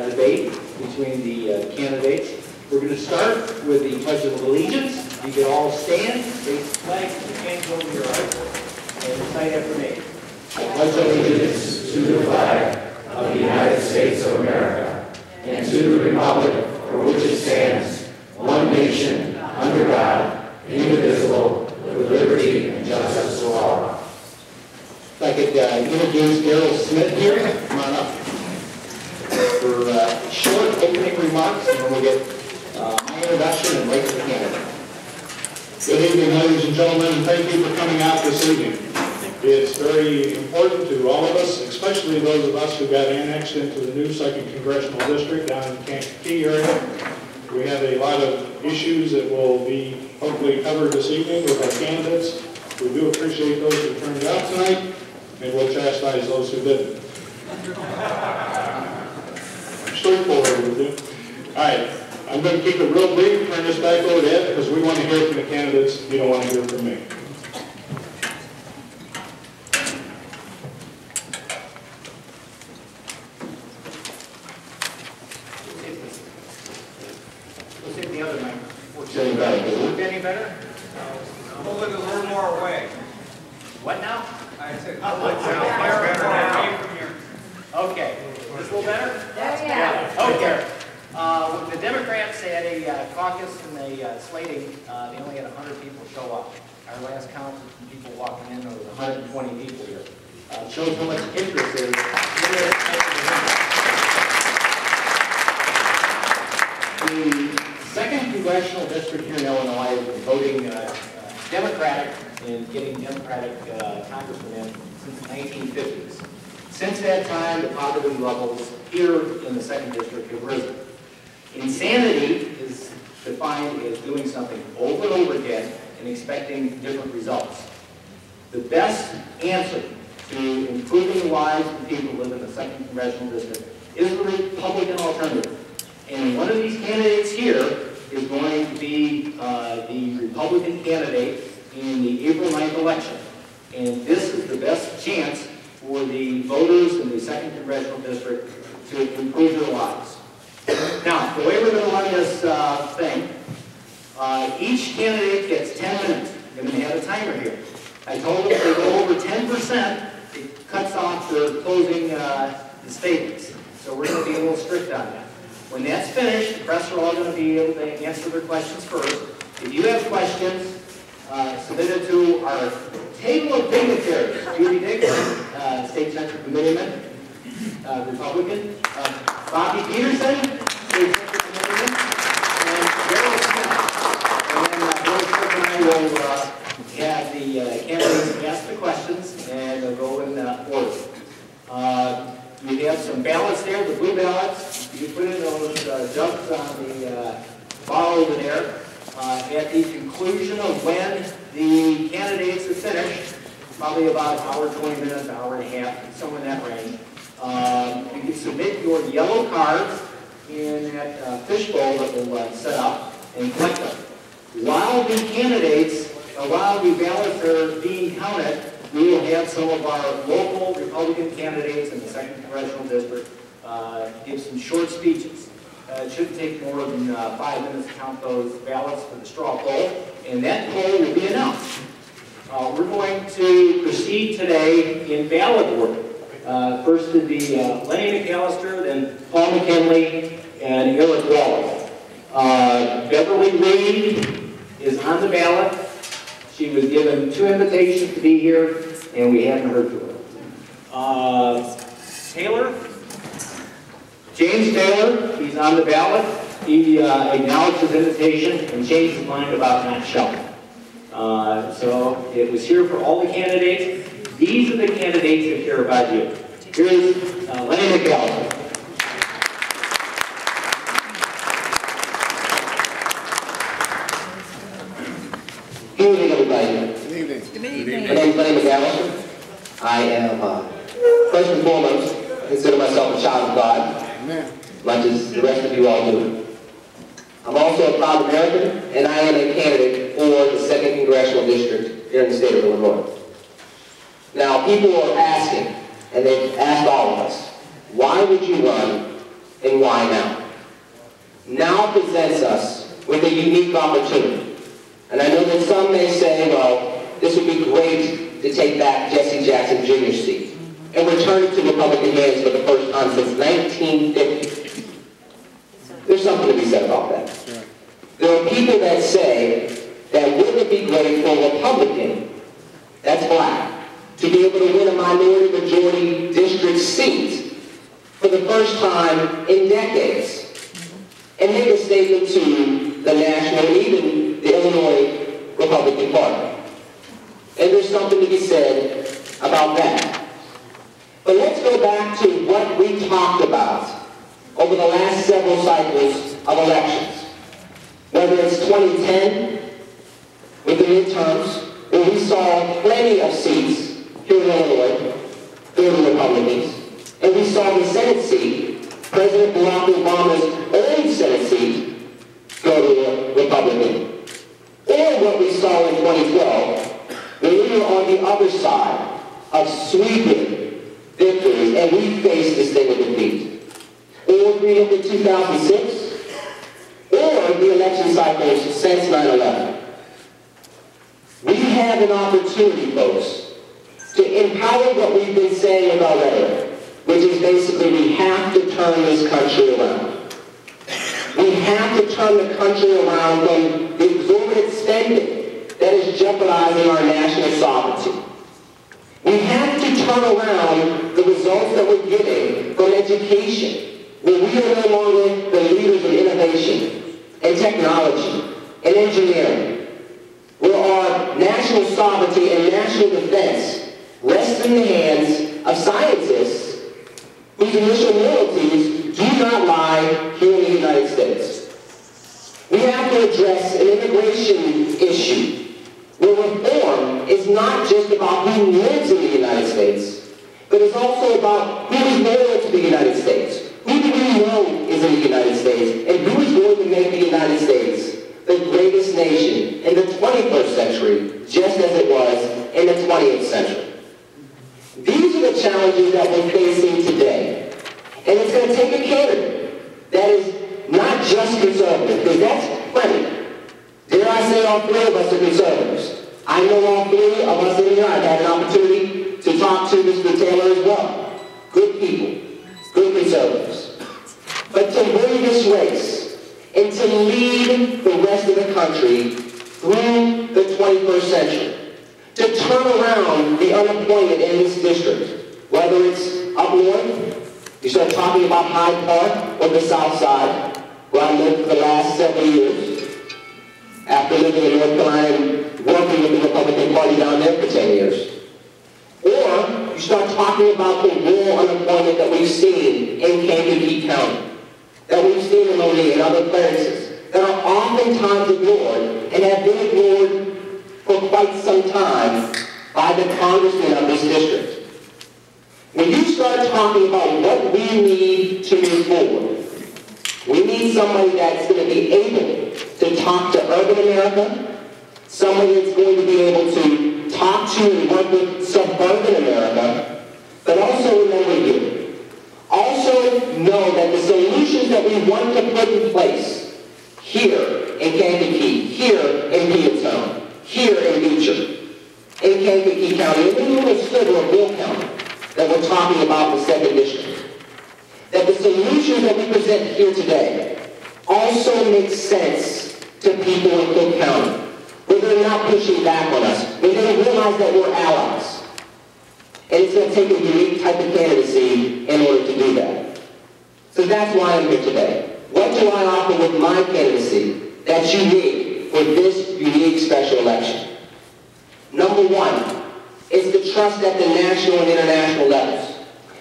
debate between the candidates. We're going to start with the Pledge of Allegiance. You can all stand, raise the flag, put your hands over your heart, and recite after me. I pledge allegiance to the flag of the United States of America and to the republic for which it stands, one nation, under God, indivisible, with liberty and justice for all. If I could introduce Daryl Smith here. Come on up for short opening remarks, and then we'll get my introduction and right to the candidate. Good evening, ladies and gentlemen, and thank you for coming out this evening. It's very important to all of us, especially those of us who got annexed into the new 2nd Congressional District down in the Kankakee area. We have a lot of issues that will be hopefully covered this evening with our candidates. We do appreciate those who turned out tonight, and we'll chastise those who didn't. Straightforward with you. All right, I'm going to keep it real brief, turn this back over to Ed, because we want to hear from the candidates. You don't want to hear from me. Let's hit the other mic. Works any better? Does it work any better? Hold it a little more away. What now? I said, hold it down much better away from here. Okay. Is this a little better? Yeah. Okay. The Democrats had a caucus and a slating. They only had 100 people show up. Our last count of people walking in, there was 120 people here. It shows how much interest there is. The 2nd Congressional District here in Illinois has been voting Democratic and getting Democratic congressmen in since the 1950s. Since that time, the poverty levels here in the 2nd District have risen. Insanity is defined as doing something over and over again and expecting different results. The best answer to improving the lives of the people who live in the 2nd Congressional District is the Republican alternative. And one of these candidates here is going to be the Republican candidate in the April 9th election. And this is the best chance for the voters in the 2nd Congressional District to improve their lives. Now, the way we're going to run this thing, each candidate gets 10 minutes. I'm going to have a timer here. I told them if they go over 10%, it cuts off their closing statements. So we're going to be a little strict on that. When that's finished, the press are all going to be able to answer their questions first. If you have questions, submit it to our table of dignitaries. Judy Dixon, State Central Committeeman, Republican. Bobby Peterson, State Central Committeeman. And Daryl Smith. And then Bill Smith and I will have the candidates ask the questions, and they'll go in order. You have some ballots there, the blue ballots. You put in those jugs on the bar over there. At the conclusion of when the candidates are finished, probably about an hour, 20 minutes, an hour and a half, somewhere in that range, you can submit your yellow cards in that fishbowl that we'll set up and collect them. While the candidates, while the ballots are being counted, we will have some of our local Republican candidates in the 2nd Congressional District give some short speeches. It shouldn't take more than 5 minutes to count those ballots for the straw poll, and that poll will be announced. We're going to proceed today in ballot order. First to be Lenny McAllister, then Paul McKinley, and Eric Wallace. Beverly Reed is on the ballot. She was given 2 invitations to be here, and we haven't heard from her. Taylor? James Taylor, he's on the ballot. He acknowledged his invitation and changed his mind about not showing. So it was here for all the candidates. These are the candidates that care about you. Here's Lenny McAllister. Good evening, everybody. Good evening. Good evening. My name is Lenny McAllister. I am, first and foremost, consider myself a child of God, Amen. much as the rest of you all do. I'm also a proud American, and I am a candidate for the 2nd Congressional District here in the state of Illinois. Now, people are asking, and they've asked all of us, why would you run why now. Now presents us with a unique opportunity. And I know that some may say, well, this would be great to take back Jesse Jackson Jr.'s seat and return it to Republican hands for the first time since 1950. There's something to be said about that. There are people that say that wouldn't it be great for a Republican, that's black, to be able to win a minority majority district seat for the first time in decades and make a statement to the national and even the Illinois Republican Party. And there's something to be said about that. But let's go back to what we talked about over the last several cycles of elections. Whether it's 2010 with the midterms, where we saw plenty of seats here in Illinois go to Republicans, and we saw the Senate seat, President Barack Obama's own Senate seat, go to a Republican. Or what we saw in 2012, when we were on the other side of sweeping victories and we faced distinct defeat. Or if we look at 2006, or the election cycles since 9/11. We have an opportunity, folks, to empower what we've been saying with our rhetoric, which is basically we have to turn this country around. We have to turn the country around from the exorbitant spending that is jeopardizing our national sovereignty. We have to turn around the results that we're getting from education, where we are no longer the leaders of innovation and technology and engineering, where our national sovereignty and national defense rests in the hands of scientists whose initial loyalties do not lie here in the United States. We have to address an immigration issue where reform is not just about who lives in the United States, but it's also about who is loyal to the United States. Who do we know is in the United States, and who is going to make the United States the greatest nation in the 21st century, just as it was in the 20th century? These are the challenges that we're facing today. And it's going to take a candidate that is not just conservative, because that's plenty. Dare I say all three of us are conservatives? I know all three of us in here. I've had an opportunity to talk to Mr. Taylor as well. Good people. Good conservatives. But to win this race and to lead the rest of the country through the 21st century, to turn around the unemployment in this district, whether it's up north, you start talking about Hyde Park, or the south side, where I lived for the last several years, after living in North Carolina and working with the Republican Party down there for 10 years. Or you start talking about the rural unemployment that we've seen in Kankakee County, that we've seen in Loney and other places, that are oftentimes ignored and have been ignored for quite some time by the congressmen of this district. When you start talking about what we need to move forward, we need somebody that's going to be able to talk to urban America, somebody that's going to be able to talk to and work with suburban America, but also remember here, also know that the solutions that we want to put in place here in Kankakee, here in Peatone, here in Beecher, in Kankakee County, and in the little sliver of Will County that we're talking about in the 2nd District, that the solutions that we present here today also make sense to people in Cook County, where they're not pushing back on us, where they realize that we're allies. And it's going to take a unique type of candidacy in order to do that. So that's why I'm here today. What do I offer with my candidacy that's unique for this unique special election? Number one is the trust at the national and international levels.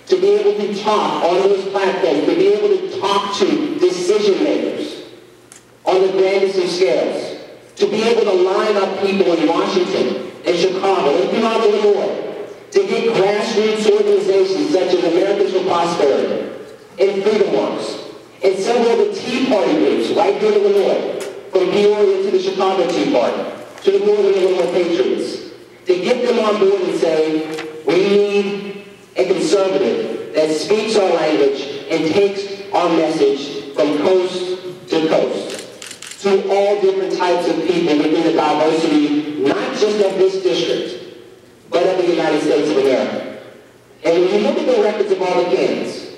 To be able to talk on those platforms, to be able to talk to decision makers on the grandest of scales, to be able to line up people in Washington, in Chicago, and throughout Illinois, to get grassroots organizations such as Americans for Prosperity, and Freedom Works, and several of the Tea Party groups right here in Illinois, from Peoria to the Chicago Tea Party, to the Northern Illinois Patriots, to get them on board and say, we need a conservative that speaks our language and takes our message from coast to coast to all different types of people within the diversity, not just of this district, but of the United States of America. And when you look at the records of all the candidates,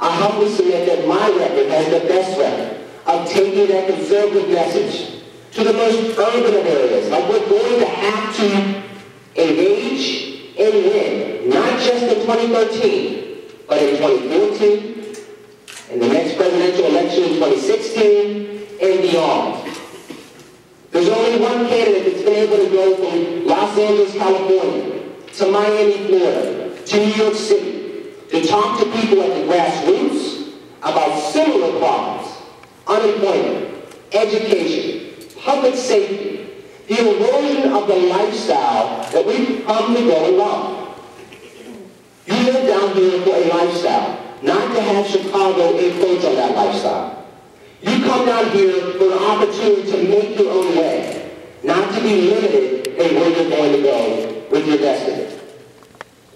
I humbly submit that my record has the best record of taking that conservative message to the most urban of areas. Like, we're going to have to engage and win, not just in 2013, but in 2014, in the next presidential election in 2016, and beyond. There's only one candidate that's been able to go from Los Angeles, California, to Miami, Florida, to New York City, to talk to people at the grassroots about similar problems: unemployment, education, public safety, the erosion of the lifestyle that we've come to know and love. You live down here for a lifestyle, not to have Chicago encroach on that lifestyle. You come down here for an opportunity to make your own way, not to be limited in where you're going to go with your destiny.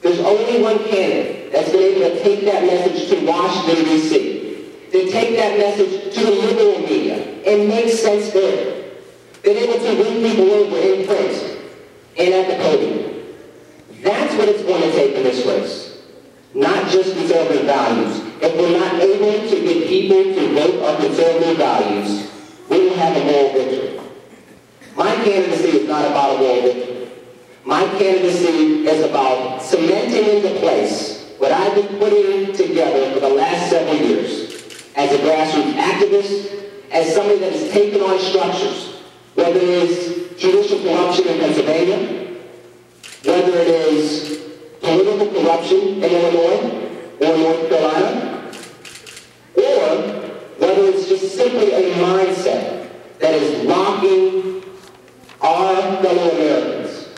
There's only one candidate that's been able to take that message to Washington, D.C., to take that message to the liberal media and make sense there. Been able to win people over in print and at the podium. That's what it's going to take in this race. Not just conservative values. If we're not able to get people to vote on conservative values, we will have a moral victory. My candidacy is not about a moral victory. My candidacy is about cementing into place what I've been putting together for the last several years as a grassroots activist, as somebody that has taken on structures, whether it is judicial corruption in Pennsylvania, whether it is political corruption in Illinois or North Carolina, or whether it's just simply a mindset that is locking our fellow Americans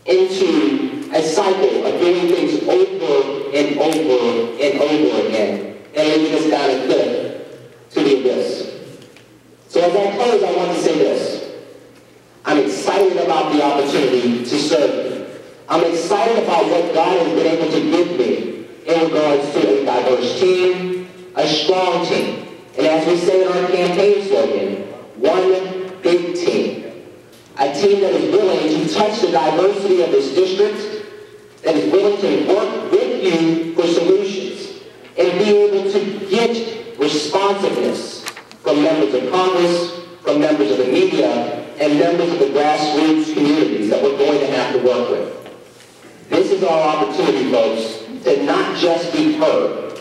into a cycle of doing things over and over and over again and leading us down a cliff to the abyss. So as I close, I want to say this. I'm excited about the opportunity to serve you. I'm excited about what God has been able to give me in regards to a diverse team, a strong team, and as we say in our campaign slogan, one big team. A team that is willing to touch the diversity of this district, that is willing to work with you for solutions, and be able to get responsiveness from members of Congress, from members of the media, and members of the grassroots communities that we're going to have to work with. This is our opportunity, folks, to not just be heard,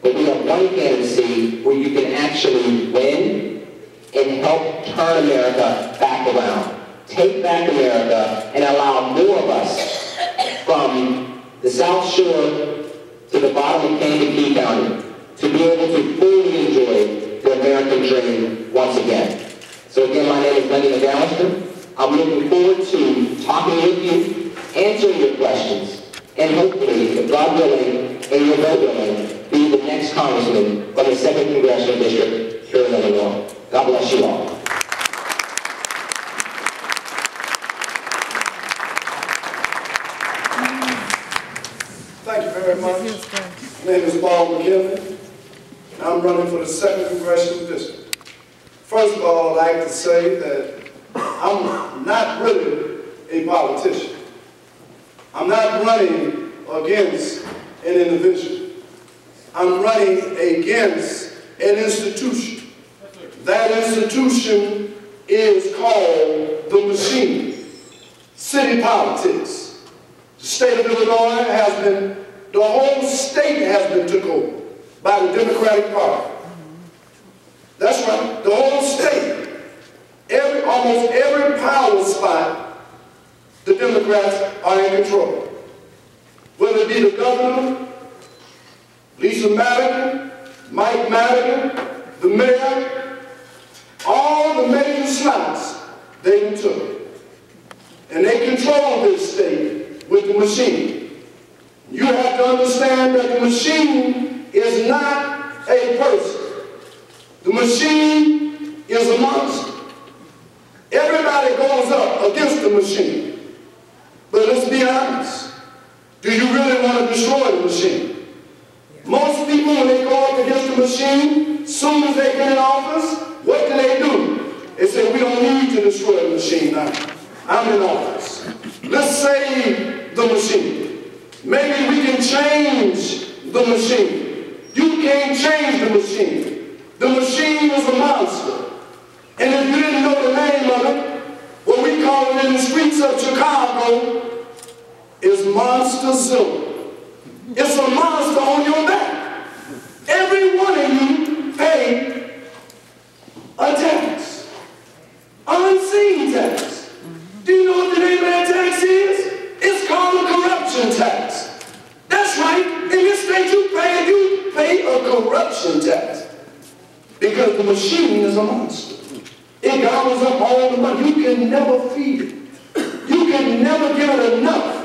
but we have one candidacy where you can actually win and help turn America back around. Take back America and allow more of us from the South Shore to the bottom of Kankakee County to be able to fully enjoy the American dream once again. So again, my name is Lenny McAllister. I'm looking forward to talking with you, answering your questions, and hopefully, if God willing and your vote willing, be the next congressman from the 2nd Congressional District here in Illinois. God bless you all. Thank you very much. My name is Paul McKinley, and I'm running for the 2nd Congressional District. First of all, I'd like to say that I'm not really a politician. I'm not running against an individual. I'm running against an institution. That institution is called the machine, city politics. The state of Illinois has been, the whole state has been took over by the Democratic Party. That's right, the whole state. Almost every power spot, the Democrats are in control. Whether it be the governor, Lisa Madigan, Mike Madigan, the mayor, all the major slots they took. And they control this state with the machine. You have to understand that the machine is not a person. The machine is a monster. Everybody goes up against the machine. But let's be honest. Do you really want to destroy the machine? Most people, when they go up against the the machine. Soon as they get in office, what do? They say, we don't need to destroy the machine now. I'm in office. Let's save the machine. Maybe we can change the machine. You can't change the machine. The machine is a monster. And if you didn't know the name of it, what we call it in the streets of Chicago is Monsterzilla. It's a monster on your back. Every one of you pay a tax. Unseen tax. Do you know what the name of that tax is? It's called a corruption tax. That's right. In this state you pay a corruption tax. Because the machine is a monster. It gobbles up all the money. You can never feed it. You can never give it enough.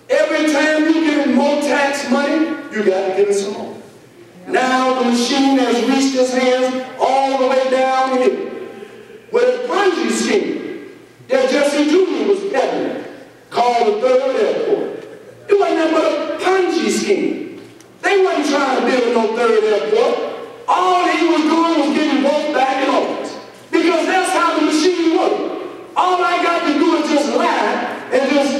Every time you give it more tax money, you got to give it some more. Now the machine has reached its hands all the way down here. With a Ponzi scheme that Jesse Jr. was peddling, called the third airport. It wasn't nothing but a Ponzi scheme. They wasn't trying to build no third airport. All he was doing was getting votes back in office. Because that's how the machine works. All I got to do is just lie and just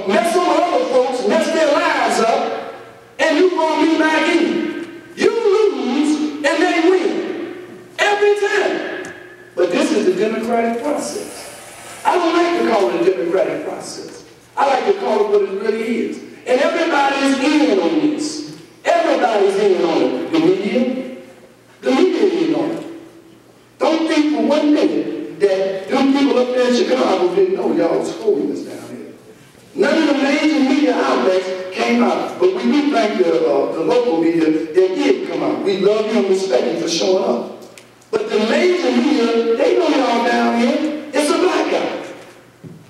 mess with other folks, mess their lives up, and you want me back in. You lose and they win. Every time. But this is the democratic process. I don't like to call it a democratic process. I like to call it what it really is. And everybody's in on this. Everybody's in on it. The media is in on it. Don't think for 1 minute that them people up there in Chicago didn't know y'all was holding this down here. None of the major media outlets came out. But we do thank the local media that did come out. We love you and respect you for showing up. But the major media, they know y'all down here. It's a blackout.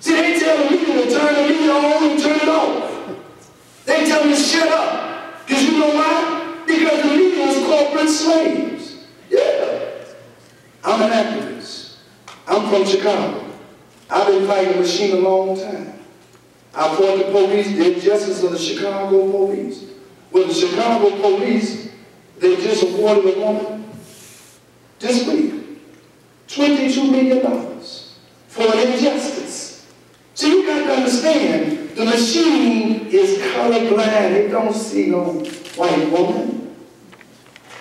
See, they tell the media to turn the media on and turn it off. They tell me to shut up. Because you know why? Because the media is corporate slaves. Yeah. I'm an activist. I'm from Chicago. I've been fighting the machine a long time. I fought the police, the injustice of the Chicago police. Well, the Chicago police, they just awarded a woman this week $22 million for an injustice. So you got to understand, the machine is colorblind. They don't see no white woman.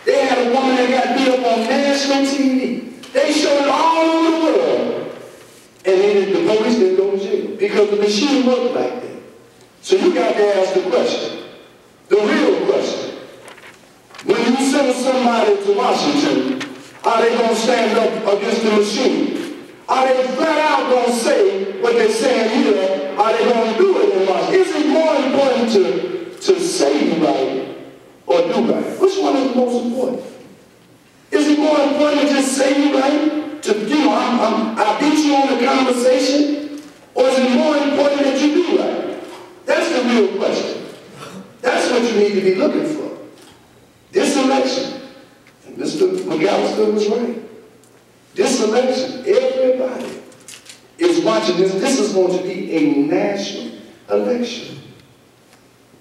They had a woman that got beat up on national TV. They showed it all over the world. And the police didn't go to jail because the machine worked like that. So you got to ask the question, the real question. When you send somebody to Washington, are they going to stand up against the machine? Are they flat out going to say what they're saying here? Are they going to do it in Washington? Is it more important to say right or do right? Which one is the most important? Is it more important to just say right? I beat you on the conversation? Or is it more important that you do right? That's the real question. That's what you need to be looking for. This election, and Mr. McAllister was right. This election, everybody is watching this. This is going to be a national election.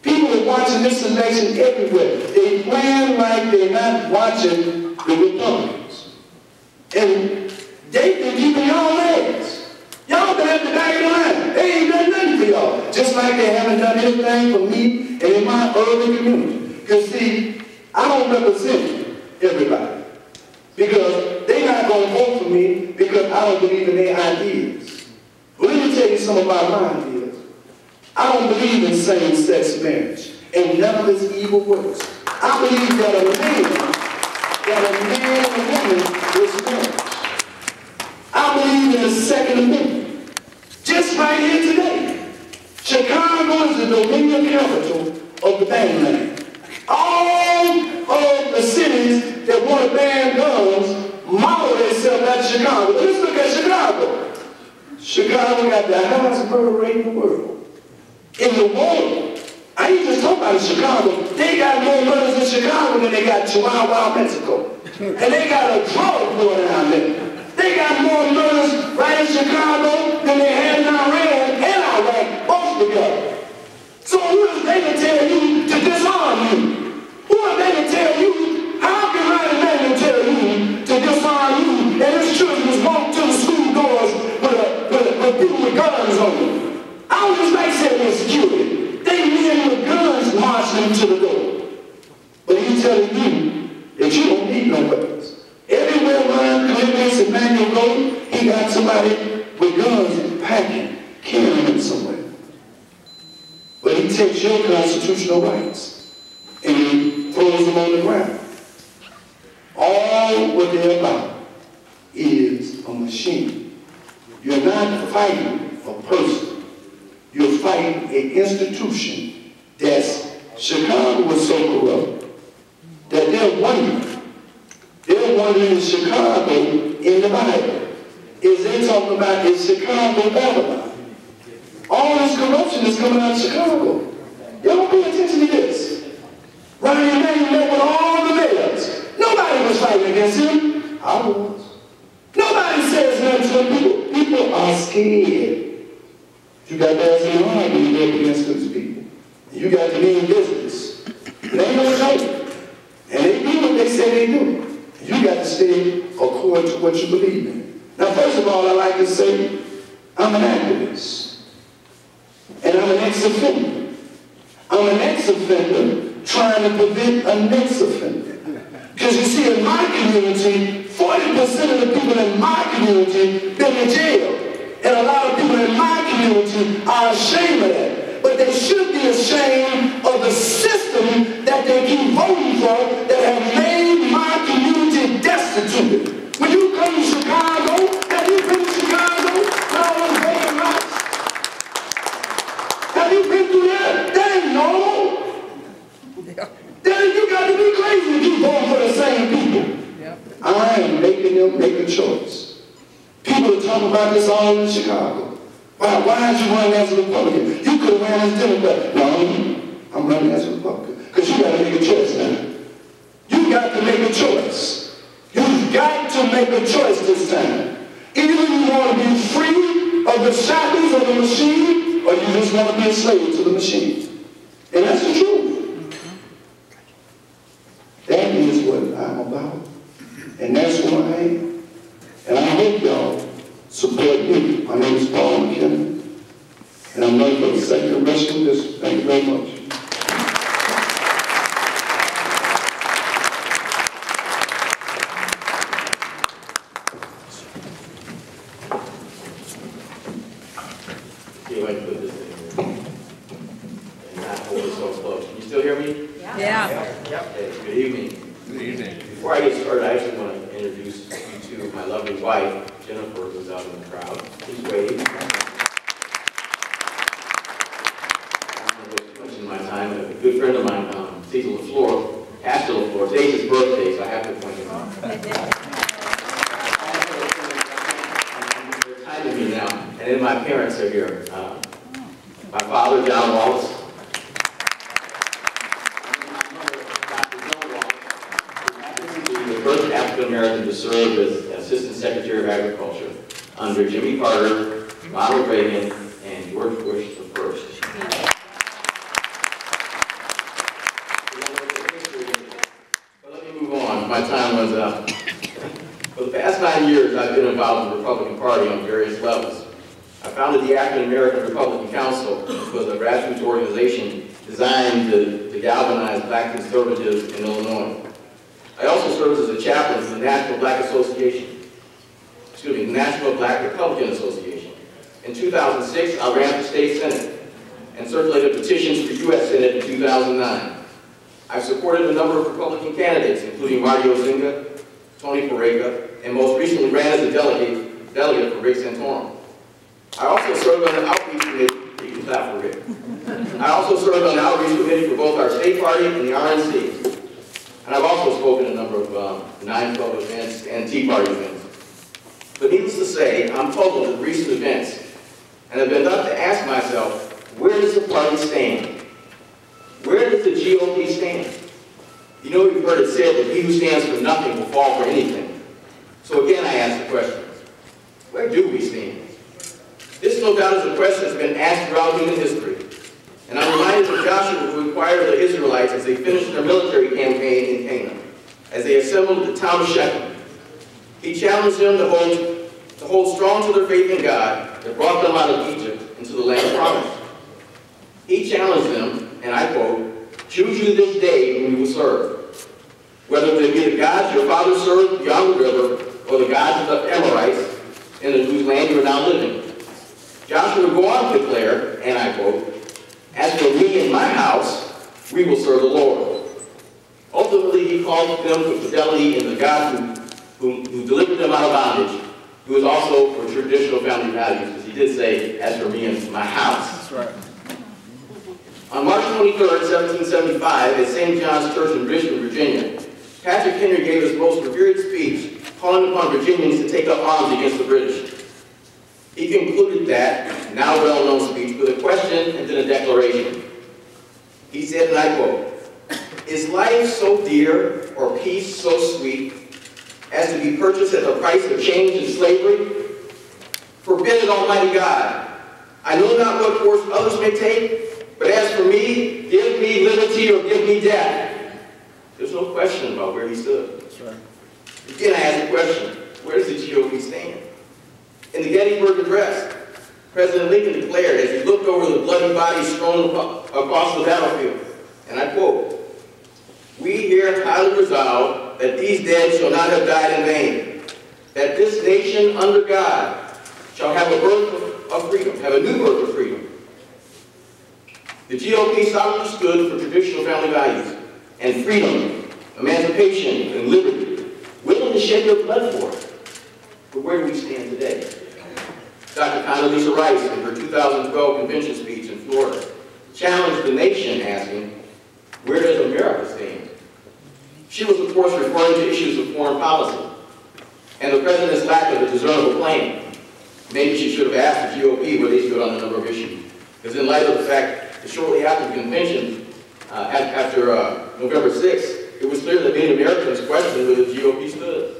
People are watching this election everywhere. They plan like they're not watching the Republicans. And they've been keeping y'all legs. Y'all been at the back of the line. They ain't done nothing for y'all. Just like they haven't done anything for me and in my urban community. Because see, I don't represent everybody. Because they're not going to vote for me because I don't believe in their ideas. But let me tell you some of my ideas. I don't believe in same-sex marriage. And none of this evil works. I believe that a man and a woman is marriage. I believe in the Second Amendment. Just right here today. Chicago is the dominion capital of the Bangland. All of the cities that want to ban guns model themselves after Chicago. Let's look at Chicago. Chicago got the highest murder rate in the world. In the world. I ain't just talking about Chicago. They got more murders in Chicago than they got Chihuahua, Mexico. And they got a drug war down there. They got more murders right in Chicago than they had in Iran and Iraq, both together. So who is they to tell you to disarm you? Who are they to tell you how somebody with guns packing, carrying them somewhere. But he takes your constitutional rights and he throws them on the ground. All what they're about is a machine. You're not fighting a person. You're fighting an institution that's, Chicago was so corrupt that they're wondering in Chicago in the Bible. Is they talking about is Chicago Babylon? All this corruption is coming out of Chicago. Y'all pay attention to this. Ryan May met with all the mayors. Nobody was fighting against him. I was. Nobody says nothing to him. People are scared. You got to ask them hard when you go against those people. You got to be in business. They ain't no joke. And they do what they say they do. You got to stay according to what you believe in. Now, first of all, I like to say, I'm an activist. And I'm an ex-offender. I'm an ex-offender trying to prevent a next offender. Because you see, in my community, 40% of the people in my community been in jail. And a lot of people in my community are ashamed of that. But they should be ashamed of the system that they keep voting for that have made my community destitute. When you come to Chicago, have you been to Chicago when I was vacant lots? Have you been through that? That ain't normal. Then you got to be crazy to keep voting for the same people. I am making them make a choice. People are talking about this all in Chicago. Why did you run as a Republican? You could have ran as a Democrat. No, I'm running as a Republican. Because you got to make a choice now. You got to make a choice. You've got to make a choice this time. Either you want to be free of the shackles of the machine, or you just want to be a slave to the machine. And that's the truth. That is what I'm about. And that's who I am. And I hope y'all support me. My name is Paul McKinnon, and I'm running for the 2nd Congressional District. Thank you very much. See if I can put this in here. And not hold it so close. Can you still hear me? Yeah. Okay, good evening. Good evening. Before I get started, I actually want to introduce you to my lovely wife, Jennifer, who's out in the crowd. Please wave. I'm going to waste too much of my time. A good friend of mine, Cecil LaFleur, Pastor LaFleur, today's his birthday, so I have to point him out. They're kind to me now. And then my parents are here. My father, John Wallace. First African-American to serve as Assistant Secretary of Agriculture under Jimmy Carter, Ronald Reagan, and George Bush I. But let me move on. My time runs out. For the past 9 years, I've been involved in the Republican Party on various levels. I founded the African-American Republican Council, which was a grassroots organization designed to galvanize black conservatives in Illinois. I also served as a chaplain for the National Black Republican Association. In 2006, I ran for state senate and circulated petitions for U.S. Senate in 2009. I've supported a number of Republican candidates, including Marty Ozinga, Tony Porrega, and most recently ran as a delegate for Rick Santorum. I also served on the outreach committee. You can clap for Rick. I also served on the outreach committee for both our state party and the RNC. And I've also spoken at a number of 9/12 events and Tea Party events. But needless to say, I'm puzzled at recent events, and I've been left to ask myself, where does the party stand? Where does the GOP stand? You know, you've heard it said that he who stands for nothing will fall for anything. So again, I ask the question, where do we stand? This, no doubt, is a question that's been asked throughout human history. And I'm reminded of Joshua, who inquired of the Israelites as they finished their military campaign in Canaan, as they assembled at the town of Shechem. He challenged them to hold strong to their faith in God that brought them out of Egypt into the land of promise. He challenged them, and I quote, "Choose you this day whom you will serve, whether they be the gods your fathers served beyond the river, or the gods of the Amorites in whose land you are now living. Joshua would go on to declare, and I quote, "As for me and my house, we will serve the Lord." Ultimately, he called them for fidelity in the God who delivered them out of bondage, who was also for traditional family values, because he did say, "As for me and my house." That's right. On March 23rd, 1775, at St. John's Church in Richmond, Virginia, Patrick Henry gave his most revered speech, calling upon Virginians to take up arms against the British. He concluded that now well-known speech with a question and then a declaration. He said, and I quote, "Is life so dear or peace so sweet as to be purchased at the price of change and slavery? Forbid it, Almighty God. I know not what course others may take, but as for me, give me liberty or give me death." There's no question about where he stood. That's right. Again, I ask the question, where does the GOP stand? In the Gettysburg Address, President Lincoln declared as he looked over the bloody bodies strewn across the battlefield, and I quote, "We here highly resolve that these dead shall not have died in vain, that this nation under God shall have a birth of freedom, have a new birth of freedom." The GOP solidly stood for traditional family values and freedom, emancipation, and liberty, willing to shed their blood for it. But where do we stand today? Dr. Condoleezza Rice, in her 2012 convention speech in Florida, challenged the nation asking, where does America stand? She was, of course, referring to issues of foreign policy and the president's lack of a discernible plan. Maybe she should have asked the GOP where they stood on a number of issues. Because in light of the fact that shortly after the convention, after November 6th, it was clear that many Americans questioned where the GOP stood.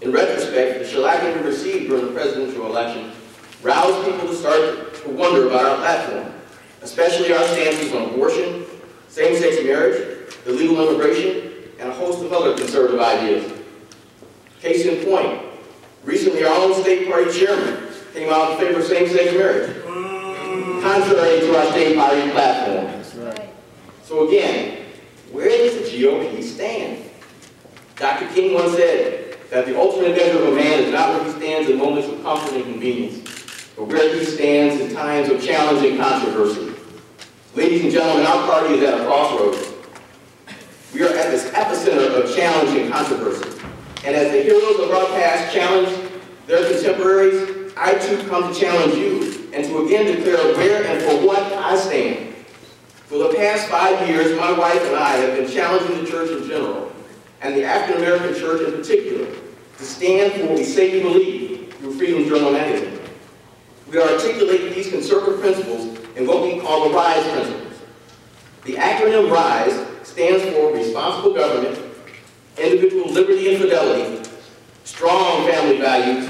In retrospect, the shellacking we received during the presidential election roused people to start to wonder about our platform, especially our stances on abortion, same-sex marriage, illegal immigration, and a host of other conservative ideas. Case in point, recently our own state party chairman came out in favor of same-sex marriage, contrary to our state party platform. That's right. So again, where does the GOP stand? Dr. King once said that the ultimate measure of a man is not where he stands in moments of comfort and convenience, but where he stands in times of challenge and controversy. Ladies and gentlemen, our party is at a crossroads. We are at this epicenter of challenge and controversy. And as the heroes of our past challenge their contemporaries, I too come to challenge you and to again declare where and for what I stand. For the past 5 years, my wife and I have been challenging the church in general, and the African American church in particular, to stand for what we say we believe through Freedom Journal magazine. We are articulating these conservative principles in what we call the RISE principles. The acronym RISE stands for Responsible Government, Individual Liberty and Fidelity, Strong Family Values,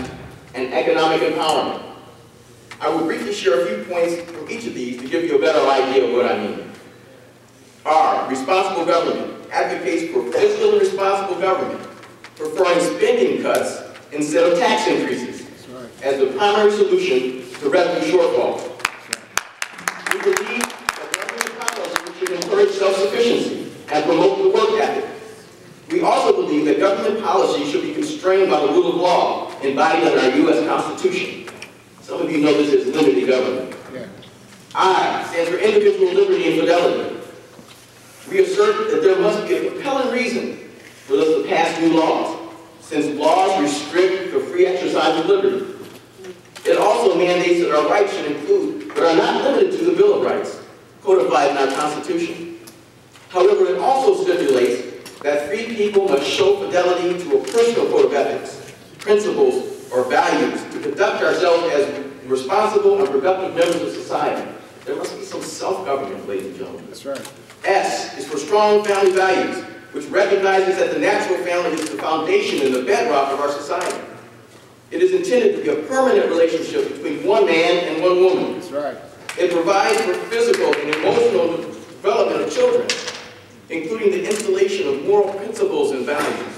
and Economic Empowerment. I will briefly share a few points from each of these to give you a better idea of what I mean. R, Responsible Government, advocates for fiscal and responsible government, preferring spending cuts instead of tax increases as the primary solution to revenue shortfalls. We believe that government policy should encourage self-sufficiency and promote the work ethic. We also believe that government policy should be constrained by the rule of law embodied in our U.S. Constitution. Some of you know this as limited government. Yeah. I stands for individual liberty and fidelity. We assert that there must be a compelling reason for us to pass new laws, since laws restrict the free exercise of liberty. It also mandates that our rights should include, but are not limited to, the Bill of Rights, codified in our Constitution. However, it also stipulates that free people must show fidelity to a personal code of ethics, principles, or values to conduct ourselves as responsible and productive members of society. There must be some self-government, ladies and gentlemen. That's right. S is for strong family values, which recognizes that the natural family is the foundation and the bedrock of our society. It is intended to be a permanent relationship between one man and one woman. That's right. It provides for physical and emotional development of children, including the installation of moral principles and values.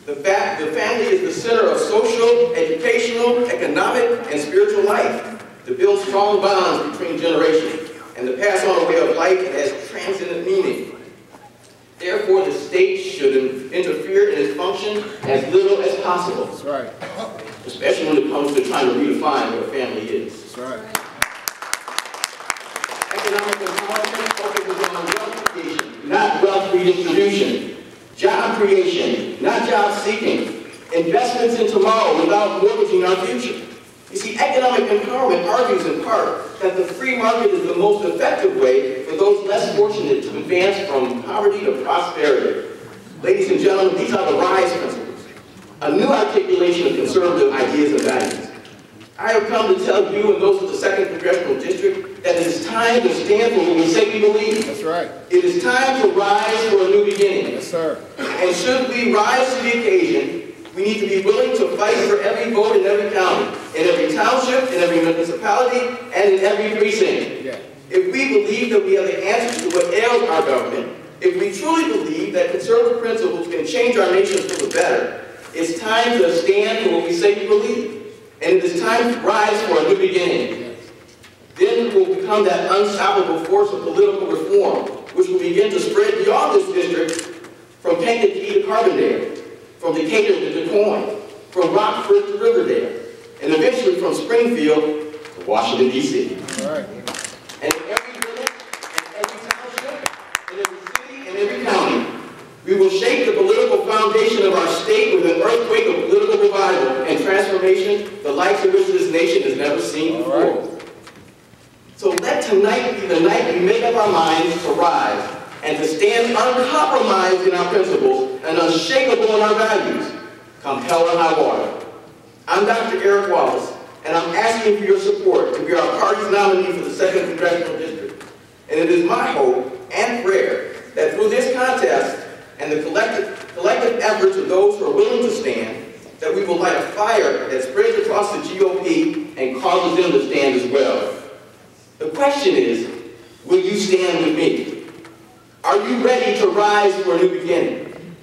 The family is the center of social, educational, economic, and spiritual life, to build strong bonds between generations and to pass on a way of life that has transcendent meaning. Therefore, the state should interfere in its function as little as possible. That's right. Especially when it comes to trying to redefine what a family is. That's right. Economic empowerment focuses on wealth creation, not wealth redistribution. Job creation, not job seeking. Investments in tomorrow without mortgaging our future. You see, economic empowerment argues in part that the free market is the most effective way for those less fortunate to advance from poverty to prosperity. Ladies and gentlemen, these are the RISE principles, a new articulation of conservative ideas and values. I have come to tell you and those of the 2nd Congressional District that it is time to stand for what we say we believe. That's right. It is time to rise for a new beginning. Yes, sir. And should we rise to the occasion, we need to be willing to fight for every vote in every county, in every township, in every municipality, and in every precinct. Yeah. If we believe that we have the answers to what ails our government, if we truly believe that conservative principles can change our nation for the better, it's time to stand for what we say we believe. And it is time to rise for a new beginning. Then we'll become that unstoppable force of political reform, which will begin to spread beyond this district, from Kankakee to Carbondale, from Decatur to Des Moines, from Rockford to Riverdale, and eventually from Springfield to Washington, D.C. All right. And in every village, and every township, and every city, and every county, we will shape the political foundation of our state with an earthquake of political revival and transformation, the likes of which this nation has never seen before. Right. So let tonight be the night we make up our minds to rise and to stand uncompromised in our principles and unshakable in our values, come hell or high water. I'm Dr. Eric Wallace, and I'm asking for your support to be our party's nominee for the 2nd Congressional District. And it is my hope and prayer that through this contest and the collective efforts of those who are willing to stand, that we will light a fire that spreads across the GOP and causes them to stand as well. The question is, will you stand with me? Are you ready to rise for a new beginning?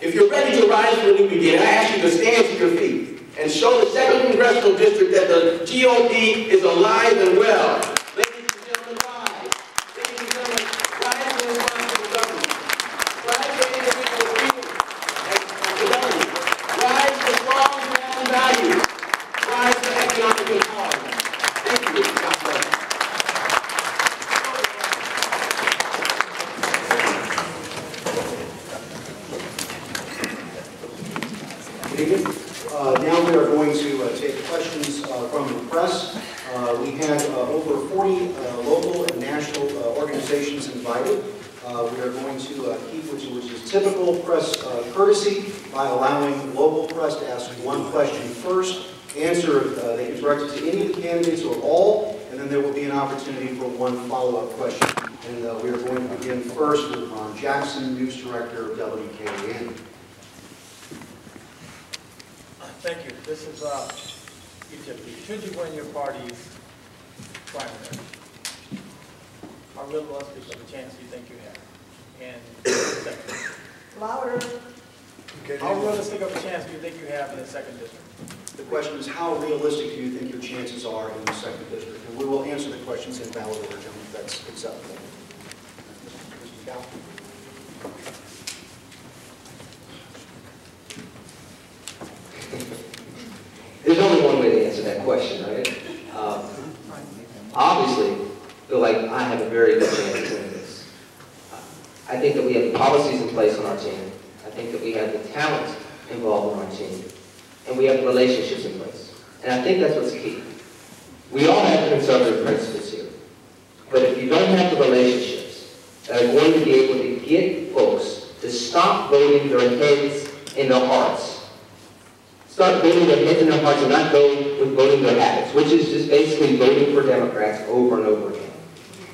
If you're ready to rise for a new beginning, I ask you to stand to your feet and show the 2nd Congressional District that the GOP is alive and well. Ladies and gentlemen, rise. Ladies and gentlemen, rise to responsible government. Rise to individual freedom and fidelity. Rise to strong family values. Rise to economic empowerment. Thank you. God bless. Now we are going to take questions from the press. We had over 40 local and national organizations invited. We are going to keep, which is typical press courtesy, by allowing local press to ask one question first, answer they can direct it to any of the candidates or all, and then there will be an opportunity for one follow-up question. And we are going to begin first with Ron Jackson, News Director of WPALTV. Thank you. This is Egypt. Should you win your party's primary, how realistic of a chance do you think you have? And louder. How realistic of a chance do you think you have in the 2nd District? The question is, how realistic do you think your chances are in the 2nd District? And we will answer the questions in ballot order, gentlemen, if that's acceptable. Mr. Gal. There's only one way to answer that question, right? Obviously, I feel like I have a very good chance of winning this. I think that we have the policies in place on our team. I think that we have the talent involved on our team. And we have relationships in place. And I think that's what's key. We all have conservative principles here. But if you don't have the relationships that are going to be able to get folks to stop voting their heads and their hearts, start voting their heads and their hearts and not go with voting their habits, which is just basically voting for Democrats over and over again.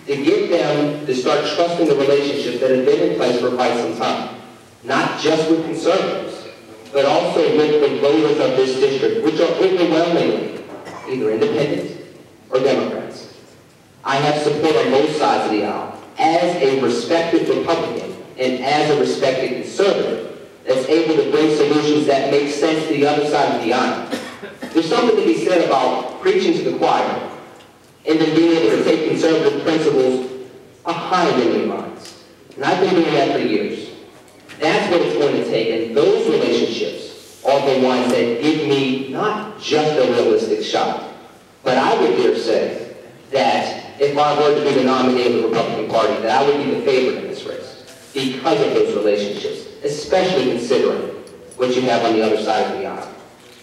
To get them to start trusting the relationships that have been in place for quite some time. Not just with conservatives, but also with the voters of this district, which are overwhelmingly either independent or Democrats. I have support on both sides of the aisle as a respected Republican and as a respected conservative that's able to bring solutions that make sense to the other side of the aisle. There's something to be said about preaching to the choir and then being able to take conservative principles behind enemy lines. And I've been doing that for years. That's what it's going to take, and those relationships are the ones that give me not just a realistic shot, but I would dare say that if I were to be the nominee of the Republican Party, that I would be the favorite in this race because of those relationships, especially considering what you have on the other side of the aisle.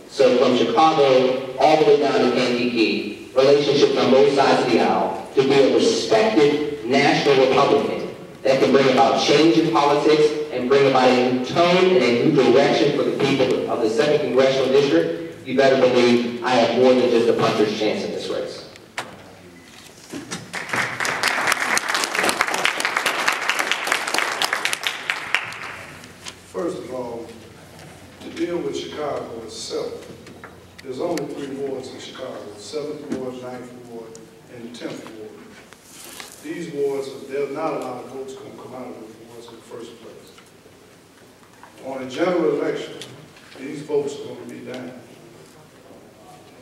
So from Chicago all the way down to Kankakee, relationships on both sides of the aisle, to be a respected national Republican that can bring about change in politics and bring about a new tone and a new direction for the people of the 2nd Congressional District, you better believe I have more than just a puncher's chance in this race. First of all, to deal with Chicago itself, there's only 3 wards in Chicago, 7th Ward, 9th Ward, and the 10th Ward. These wards, there's not a lot of votes going to come out of those wards in the first place. On a general election, these votes are going to be down.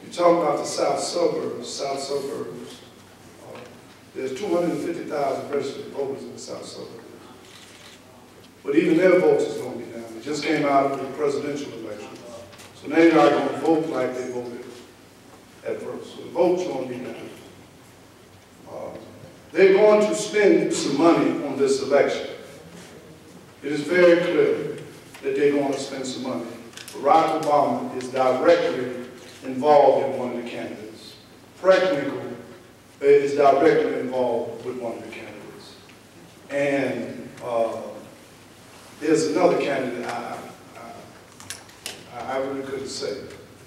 You talk about the south suburbs, there's 250,000 registered voters in the south suburbs. But even their votes is going to be down. It just came out of the presidential election. So now they're not going to vote like they voted at first. So the vote's going to be down. They're going to spend some money on this election. It is very clear that they're going to spend some money. Barack Obama is directly involved in one of the candidates. Practical is directly involved with one of the candidates. And there's another candidate I really couldn't say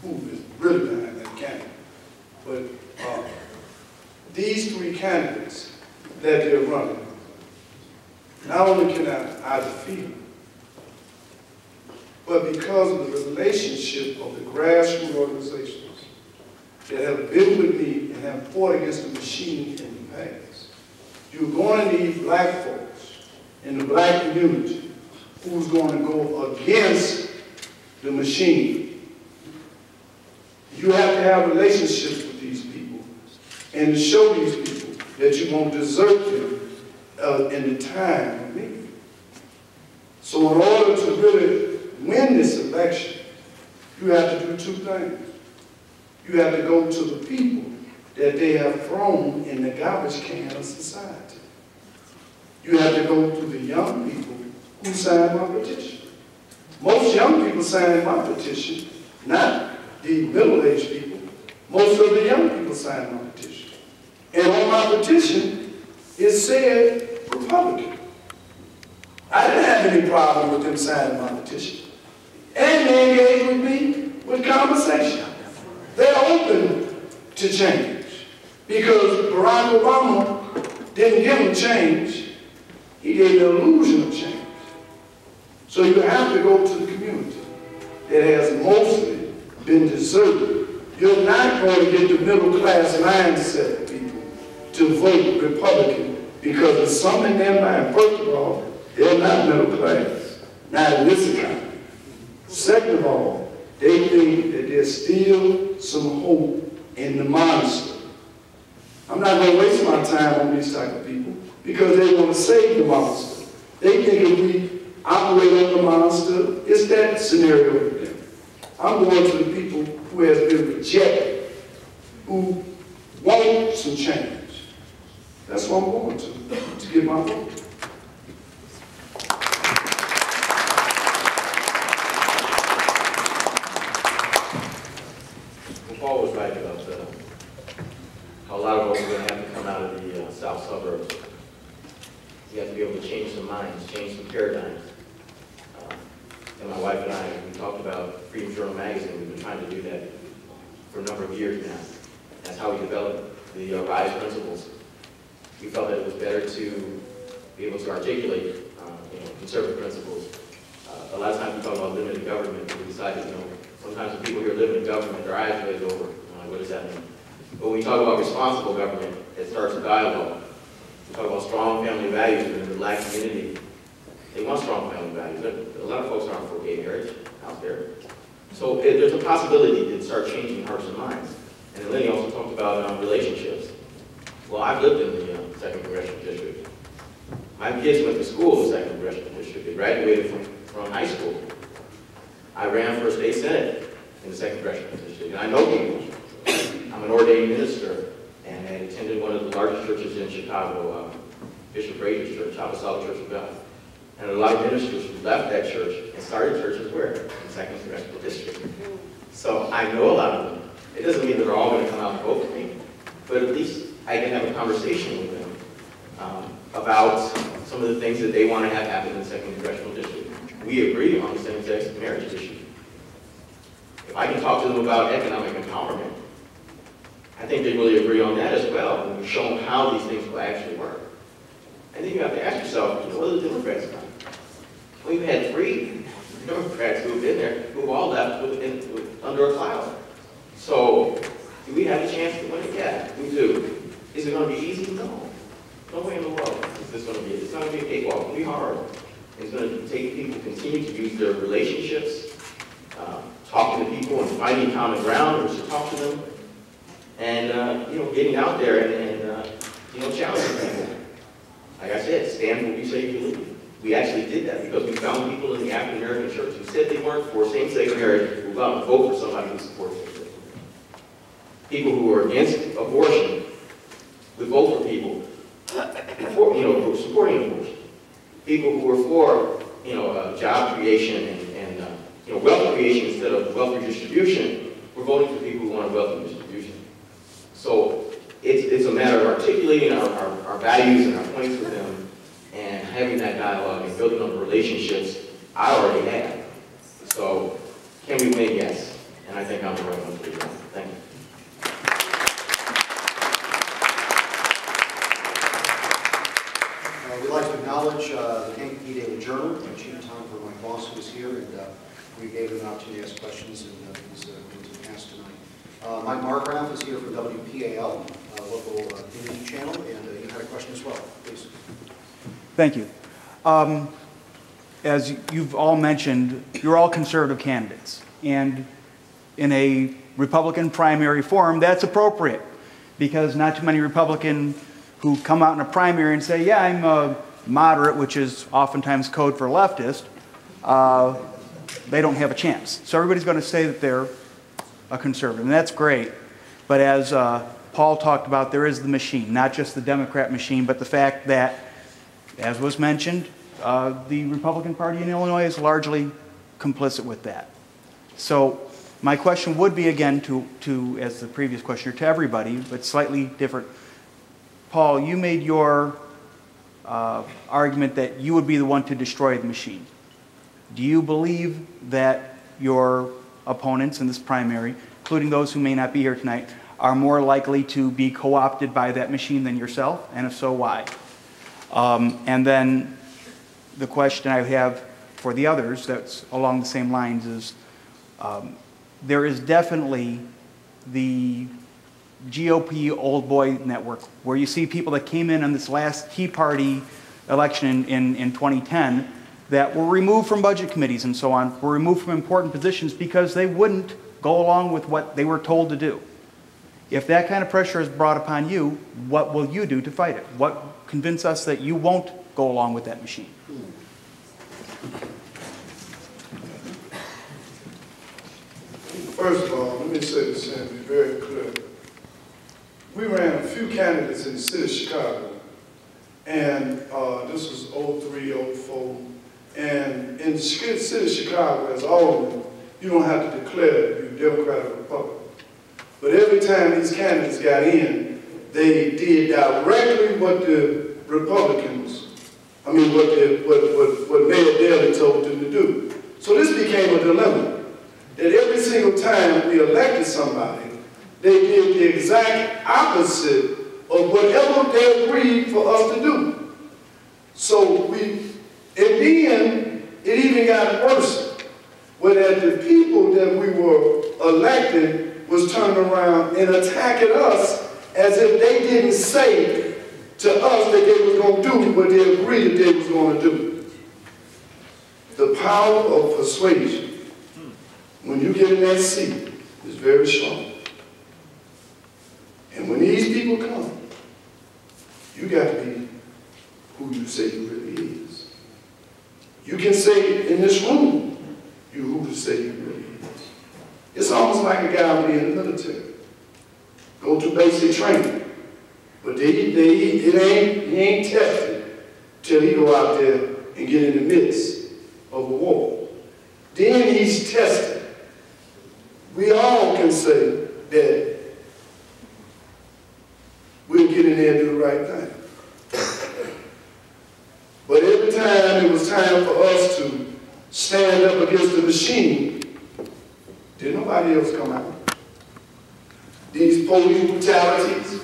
who is really behind that candidate. But these 3 candidates that they're running, not only can I defeat them, but because of the relationship of the grassroots organizations that have been with me and have fought against the machine in the past, you're going to need black folks in the black community who's going to go against the machine. You have to have relationships with these people and to show these people that you won't desert them in the time of need. So in order to really win this election, you have to do 2 things. You have to go to the people that they have thrown in the garbage can of society. You have to go to the young people who signed my petition. Most young people signed my petition, not the middle-aged people. Most of the young people signed my petition. And on my petition, it said Republican. I didn't have any problem with them signing my petition. And they engaged with me with conversation. They're open to change. Because Barack Obama didn't give them change. He gave the illusion of change. So you have to go to the community that has mostly been deserted. You're not going to get the middle-class mindset of people to vote Republican because there's something in their mind. First of all, they're not middle class, not in this economy. Second of all, they think that there's still some hope in the monster. I'm not going to waste my time on these type of people because they want to save the monster. They think if we operate on the monster, it's that scenario for them. I'm going to the people who has been rejected, who want some change. That's what I'm going to get my vote. Paul was right about how a lot of us are going to have to come out of the south suburbs. You have to be able to change some minds, change some paradigms. And my wife and I, we talked about Freedom Journal magazine. We've been trying to do that for a number of years now. That's how we developed the RISE principles. We felt that it was better to be able to articulate conservative principles. A lot of times we talk about limited government, but we decided, sometimes when people hear limited government, their eyes glaze over. What does that mean? But when we talk about responsible government, it starts a dialogue. We talk about strong family values within the black community. They want strong family values. A lot of folks aren't for gay marriage out there. So there's a possibility to start changing hearts and minds. And then Lenny also talked about relationships. Well, I've lived in the 2nd Congressional District. My kids went to school in the 2nd Congressional District. They graduated from from high school. I ran for a state senate in the 2nd Congressional District, and I know people. I'm an ordained minister, and I attended one of the largest churches in Chicago, Bishop Grader's church, Apostolic Church of God. And a lot of ministers who left that church and started churches where? In the 2nd Congressional District. So I know a lot of them. It doesn't mean that they're all going to come out and vote for me, but at least I can have a conversation with them about some of the things that they want to have happen in the 2nd Congressional District. We agree on the same-sex marriage issue. If I can talk to them about economic empowerment, I think they really agree on that as well, and we show them how these things will actually work. And then you have to ask yourself, what have the Democrats done? Well, you've had 3 Democrats who have been there, who have all left under a cloud. So, do we have a chance to win it? Yeah, we do. Is it going to be easy? No. No way in the world is this going to be. It's not going to be a cakewalk. It's going to be hard. It's going to take people continue to use their relationships, talking to people and finding common ground, or to talk to them, and getting out there and challenging people. Like I said, stand for what you say you believe. We actually did that because we found people in the African American church who said they weren't for same-sex marriage who got to vote for somebody who supports it. People who were against abortion would vote for people who were supporting abortion. People who were for job creation and wealth creation instead of wealth redistribution were voting for people who wanted wealth redistribution. So it's a matter of articulating our values and our points with them and having that dialogue and building on the relationships I already have. So can we win? Yes. And I think I'm the right one for you. Thank you. We'd like to acknowledge the Kankakee Daily Journal, Chief Tom, for my boss who was here, and we gave him an opportunity to ask questions, and he's going to pass tonight. Mike Margraf is here from WPAL, local community channel, and you had a question as well. Please. Thank you. As you've all mentioned, you're all conservative candidates, and in a Republican primary forum, that's appropriate, because not too many Republicans who come out in a primary and say, yeah, I'm a moderate, which is oftentimes code for leftist, they don't have a chance. So everybody's going to say that they're a conservative, and that's great. But as Paul talked about, there is the machine, not just the Democrat machine, but the fact that, as was mentioned, the Republican Party in Illinois is largely complicit with that. So my question would be, again, to as the previous questioner, to everybody, but slightly different. Paul, you made your argument that you would be the one to destroy the machine. Do you believe that your opponents in this primary, including those who may not be here tonight, are more likely to be co-opted by that machine than yourself? And if so, why? And then the question I have for the others that's along the same lines is, there is definitely the GOP old boy network, where you see people that came in on this last Tea Party election in 2010 that were removed from budget committees and so on, were removed from important positions because they wouldn't go along with what they were told to do. If that kind of pressure is brought upon you, what will you do to fight it? What convince us that you won't go along with that machine? First of all, let me say this and be very clear. We ran a few candidates in the city of Chicago, and this was 03, 04, and in the city of Chicago, as alderman, you don't have to declare you're Democrat or Republican. But every time these candidates got in, they did directly what the Republicans, what Mayor Daley told them to do. So this became a dilemma, that every single time we elected somebody, they did the exact opposite of whatever they agreed for us to do. So in the end, it even got worse, where the people that we were electing was turning around and attacking us as if they didn't say to us that they was going to do what they agreed they was going to do. The power of persuasion, when you get in that seat, is very strong. And when these people come, you got to be who you say you really is. You can say in this room, you who to say you really is. It's almost like a guy would be in the military. Go to basic training. But he ain't tested till he go out there and get in the midst of a war. Then he's tested. We all can say that we'll get in there and do the right thing. But every time it was time for us to stand up against the machine, did nobody else come out? These police brutalities,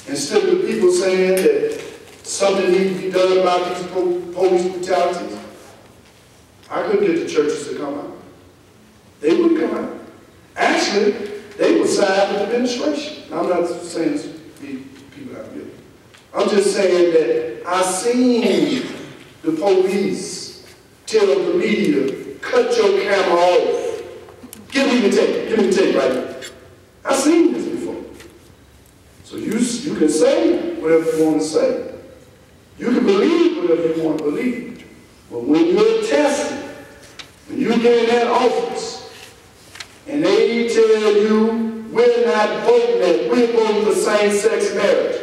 instead of the people saying that something needs to be done about these police brutalities, I couldn't get the churches to come out. They wouldn't come out. Actually, they would side with the administration. I'm not saying these people out here. I'm just saying that I seen the police tell the media, cut your camera off. Give me the tape right now. I've seen this before. So you can say whatever you want to say. You can believe whatever you want to believe. But when you're tested, when you get in that office, and they tell you, we're not voting that, we're voting for same-sex marriage.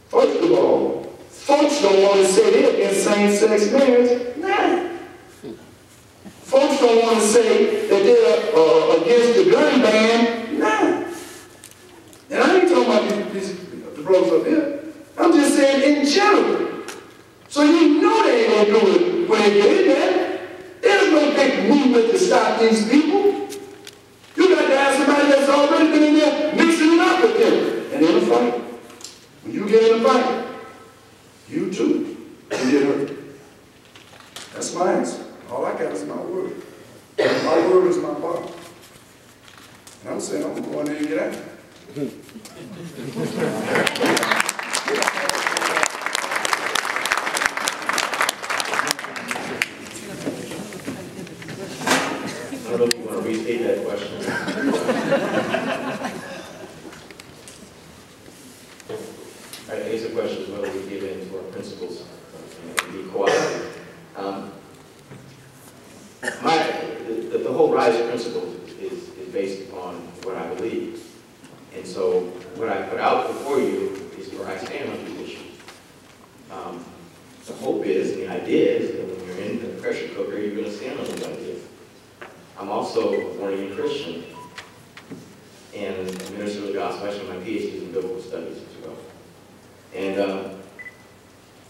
First of all, folks don't want to say they're against same-sex marriage. Nah. Folks don't want to say that they're against the gun ban. Nah. And I ain't talking about the brothers up here. I'm just saying in general. So you know they ain't going to do it when they get in there. There's no big movement to stop these people. You got to have somebody that's already been in there mixing it up with them. And in a fight, when you get in a fight, you too can get hurt. That's my answer. All I got is my word. My word is my bond. And I'm saying I'm going to go in there and get at it. I don't know if you want to restate that question. I guess the question is whether we give in to our principles and be cooperative. The whole RISE principle is based upon what I believe. And so what I put out before you is where I stand on these issues. The hope is, and the idea is, that when you're in the pressure cooker, you're going to stand on those ideas. I'm also a born-again Christian and a minister of the gospel. Actually, my PhD is in biblical studies as well. And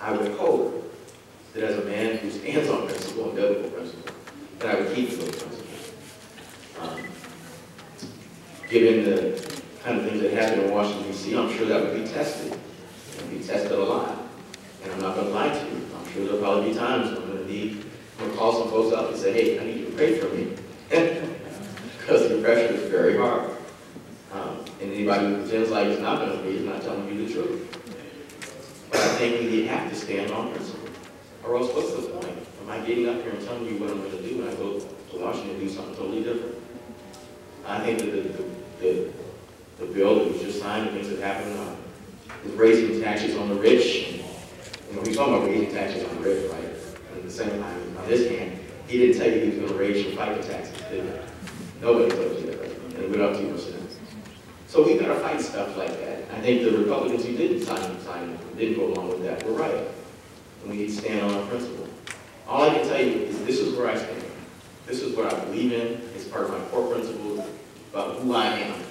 I would hope that as a man who stands on principle and biblical principle, that I would keep those principles. Given the kind of things that happen in Washington, D.C., I'm sure that would be tested. It would be tested a lot. And I'm not going to lie to you. I'm sure there'll probably be times when I'm going to call some folks up and say, hey, I need you to pray for me. Because the pressure is very hard. And anybody who pretends like it's not going to be is not telling you the truth. But I think we have to stand on principle. Or else what's the point? Am I getting up here and telling you what I'm going to do when I go to Washington and do something totally different? I think that the bill that was just signed, the things that happened with raising taxes on the rich. You know, he's talking about raising taxes on the rich, right? And at the same time, on this hand, he didn't tell you he was going to raise your FICA taxes, did he? Nobody told you that, right? And it went up 2%. So we've got to fight stuff like that. I think the Republicans who didn't didn't go along with that were right. And we need to stand on our principle. All I can tell you is this is where I stand. This is what I believe in. It's part of my core principles about who I am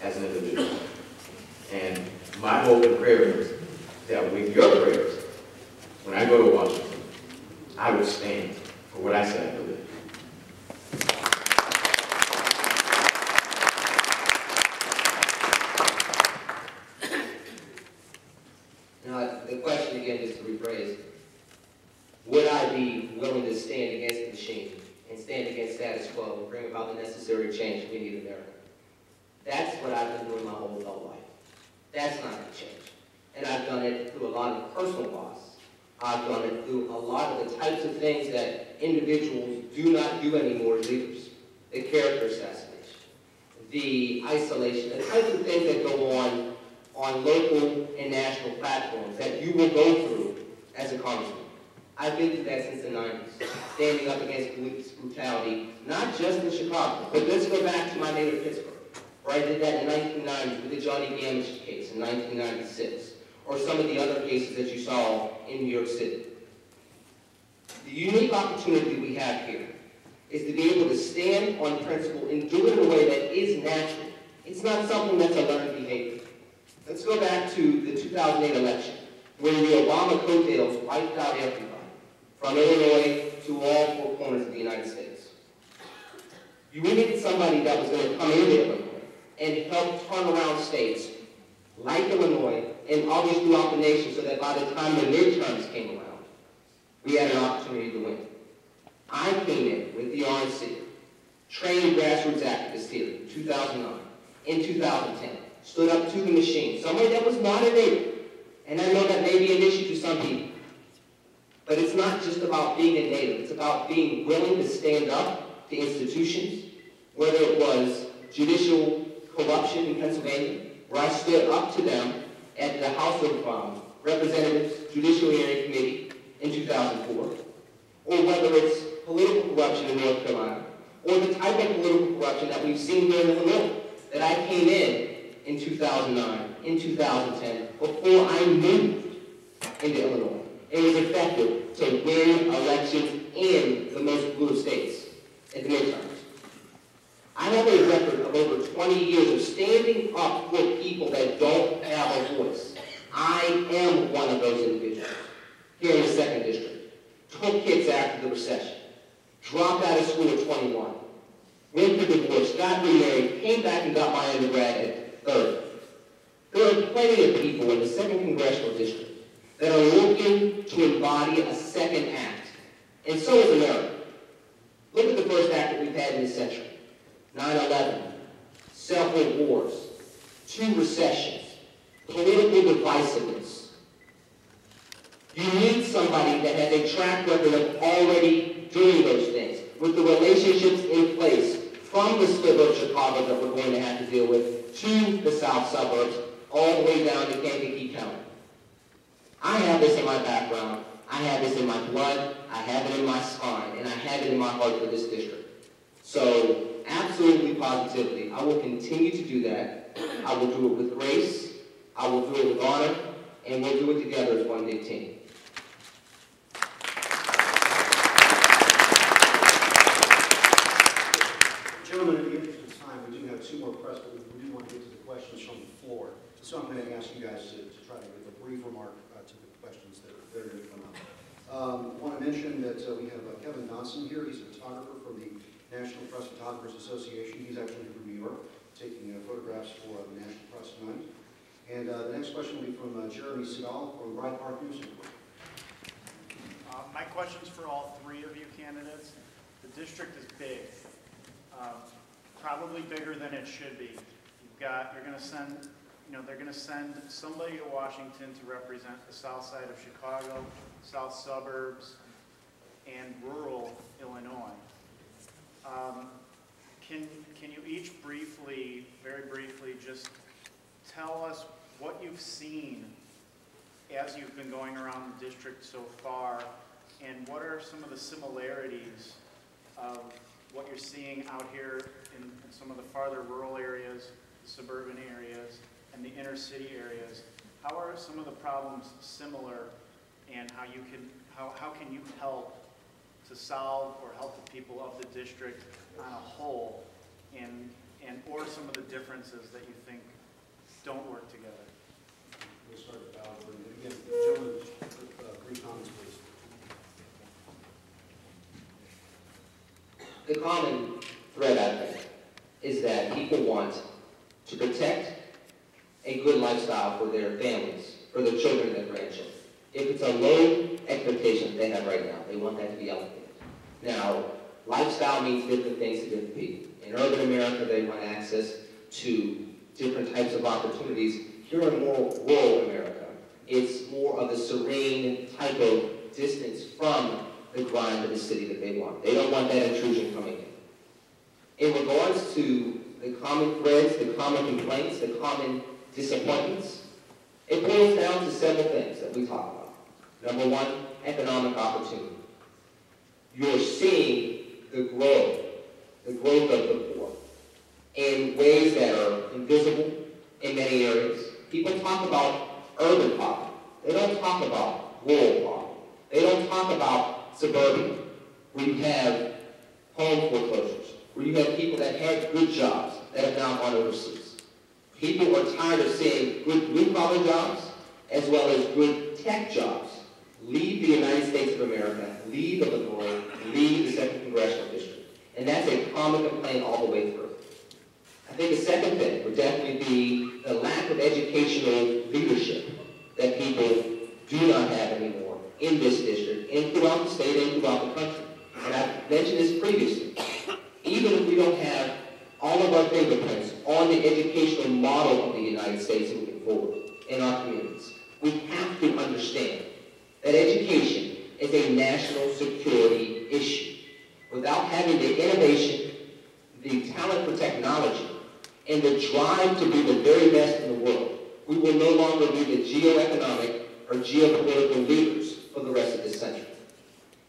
as an individual. And my hope and prayer is that with your prayers, when I go to Washington, I will stand for what I say I believe. Now, the question again is to rephrase. Would I be willing to stand against the machine and stand against status quo and bring about the necessary change we need in America? That's what I've been doing my whole adult life. That's not going to change. And I've done it through a lot of personal loss. I've done it through a lot of the types of things that individuals do not do anymore as leaders. The character assassination, the isolation, the types of things that go on local and national platforms that you will go through as a congressman. I've been through that since the 90s, standing up against police brutality, not just in Chicago, but let's go back to my native Pittsburgh, where I did that in the 1990s with the Johnny Gamage case in 1996, or some of the other cases that you saw in New York City. The unique opportunity we have here is to be able to stand on principle and do it in a way that is natural. It's not something that's a learned behavior. Let's go back to the 2008 election, where the Obama coattails wiped out everybody, from Illinois to all four corners of the United States. We needed somebody that was going to come into Illinois and help turn around states like Illinois and others throughout the nation so that by the time the midterms came around, we had an opportunity to win. I came in with the RNC, trained grassroots activists here in 2009, in 2010, stood up to the machine, somebody that was not a native. And I know that may be an issue to some people. But it's not just about being a native. It's about being willing to stand up to institutions, whether it was judicial corruption in Pennsylvania, where I stood up to them at the House of Representatives Judiciary Committee in 2004, or whether it's political corruption in North Carolina, or the type of political corruption that we've seen here in Illinois, that I came in 2009, in 2010, before I moved into Illinois. It was effective to win elections in the most blue states at the midterms. I have a record of over 20 years of standing up for people that don't have a voice. I am one of those individuals here in the 2nd District. Took kids after the recession. Dropped out of school at 21. Went through divorce, got remarried, came back and got my undergrad at 30. There are plenty of people in the 2nd Congressional District that are looking to embody a second act. And so is America. Look at the first act that we've had in this century. 9/11, several wars, 2 recessions, political divisiveness. You need somebody that has a track record of already doing those things, with the relationships in place, from the sliver of Chicago that we're going to have to deal with, to the south suburbs, all the way down to Kankakee County. I have this in my background, I have this in my blood, I have it in my spine, and I have it in my heart for this district. So, absolutely, positively, I will continue to do that. I will do it with grace, I will do it with honor, and we'll do it together as one big team. Gentlemen, in the interest of time, we do have 2 more press, but we do want to get to the questions from the floor. So I'm going to ask you guys to try to give a brief remark to the questions that are going to come up. I want to mention that we have Kevin Donson here. He's a photographer from the National Press Photographers Association. He's actually from New York, taking photographs for the National Press tonight. And the next question will be from Jeremy Segal from Bryant Park News Report. My question's for all 3 of you candidates. The district is big, probably bigger than it should be. You're going to send, they're going to send somebody to Washington to represent the south side of Chicago, south suburbs, and rural Illinois. Can you each briefly, very briefly, just tell us what you've seen as you've been going around the district so far, and what are some of the similarities of what you're seeing out here in some of the farther rural areas, suburban areas, and the inner city areas? How are some of the problems similar, and how can you help to solve or help the people of the district on a whole, and or some of the differences that you think don't work together? We'll start with Val. Again, gentlemen, brief comments, please. The common thread, I think, is that people want to protect a good lifestyle for their families, for their children and their grandchildren. If it's a low expectation they have right now, they want that to be elevated. Now, lifestyle means different things to different people. In urban America, they want access to different types of opportunities. Here in more rural America, it's more of a serene type of distance from the grind of the city that they want. They don't want that intrusion coming in. In regards to the common threads, the common complaints, the common disappointments, it boils down to several things that we talk about. Number one, economic opportunity. You're seeing the growth of the poor in ways that are invisible in many areas. People talk about urban poverty. They don't talk about rural poverty. They don't talk about suburbia, where you have home foreclosures, where you have people that had good jobs that have now gone overseas. People are tired of seeing good blue-collar jobs as well as good tech jobs leave the United States of America, leave Illinois, leave the 2nd Congressional District. And that's a common complaint all the way through. I think the second thing would definitely be the lack of educational leadership that people do not have anymore in this district and throughout the state and throughout the country. And I've mentioned this previously. Even if we don't have all of our fingerprints on the educational model of the United States moving forward in our communities, we have to understand that education is a national security issue. Without having the innovation, the talent for technology, and the drive to be the very best in the world, we will no longer be the geoeconomic or geopolitical leaders for the rest of this century.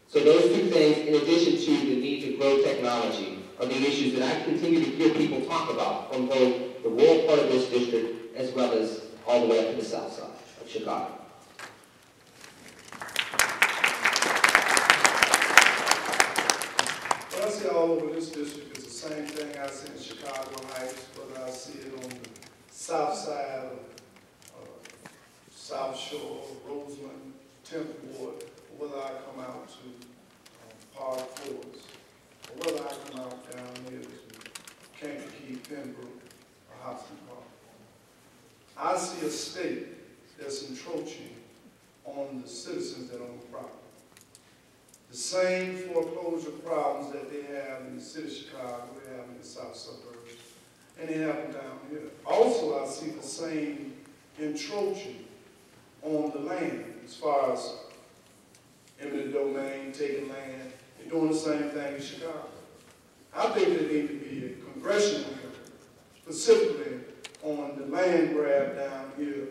So those two things, in addition to the need to grow technology, are the issues that I continue to hear people talk about from both the rural part of this district as well as all the way up to the south side of Chicago. What I see all over this district is the same thing I see in Chicago Heights, whether I see it on the south side of South Shore, Roseland, 10th Ward, or whether I come out to Park Forest, or whether I come out down here to Kankakee, Pembroke, or Hobson Park. I see a state that's encroaching on the citizens that own the property. The same foreclosure problems that they have in the city of Chicago, they have in the south suburbs, and they have them down here. Also, I see the same encroaching on the land as far as eminent domain, taking land. They're doing the same thing in Chicago. I think there needs to be a congressional hearing specifically on the land grab down here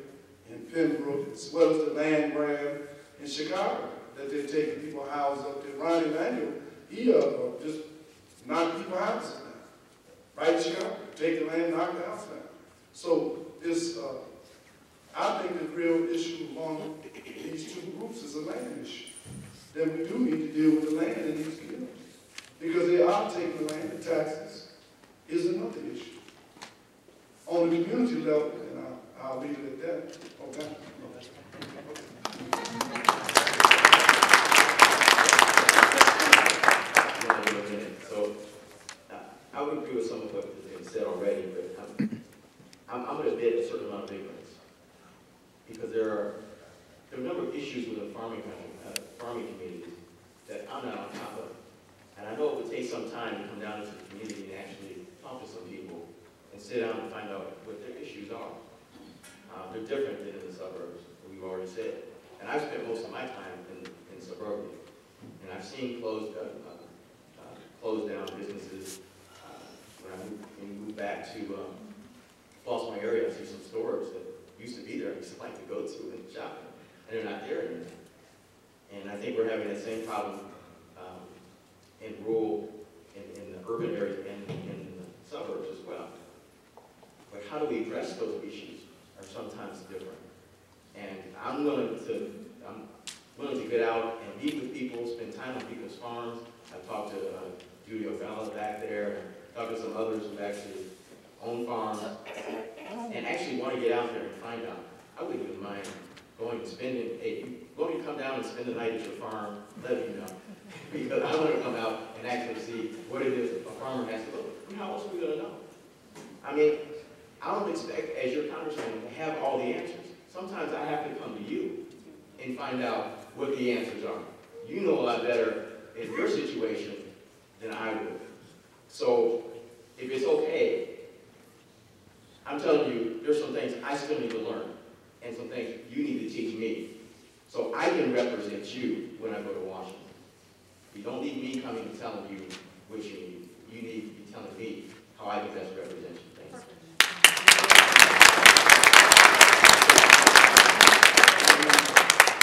in Pembroke, as well as the land grab in Chicago, that they're taking people's houses up there. Ron Emanuel, he just knocked people's houses down. Right in Chicago, take the land, knock the house down. So this, I think the real issue among these two groups is a land issue. That we do need to deal with the land in these communities. Because they are taking the land, the taxes is another issue. On the community level, and I'll leave it at that. Okay. So I would agree with some of what has been said already, but I'm going to admit a certain amount of ignorance. Because there are a number of issues with the farming communities that I'm not on top of. And I know it would take some time to come down into the community and actually talk to some people and sit down and find out what their issues are. They're different than in the suburbs, we've already said. And I've spent most of my time in suburbia. And I've seen closed down businesses. When I moved back to Baltimore area, I see some stores that used to be there I used to like to go to and shop, and they're not there anymore. And I think we're having that same problem in rural, in the urban areas, and in the suburbs as well. But how do we address those issues are sometimes different. And I'm willing to get out and meet with people, spend time on people's farms. I've talked to Judy O'Fallon back there, and talked to some others who actually own farms, and actually want to get out there and find out. I wouldn't even mind going and spending, hey, you going to come down and spend the night at your farm, let me know. Because I want to come out and actually see what it is a farmer has to do. How else are we going to know? I mean, I don't expect, as your congressman, to have all the answers. Sometimes I have to come to you and find out what the answers are. You know a lot better in your situation than I would. So, if it's okay, I'm telling you, there's some things I still need to learn, and some things you need to teach me, so I can represent you when I go to Washington. You don't need me coming and telling you what you need. You need to be telling me how I can best represent you. Thanks.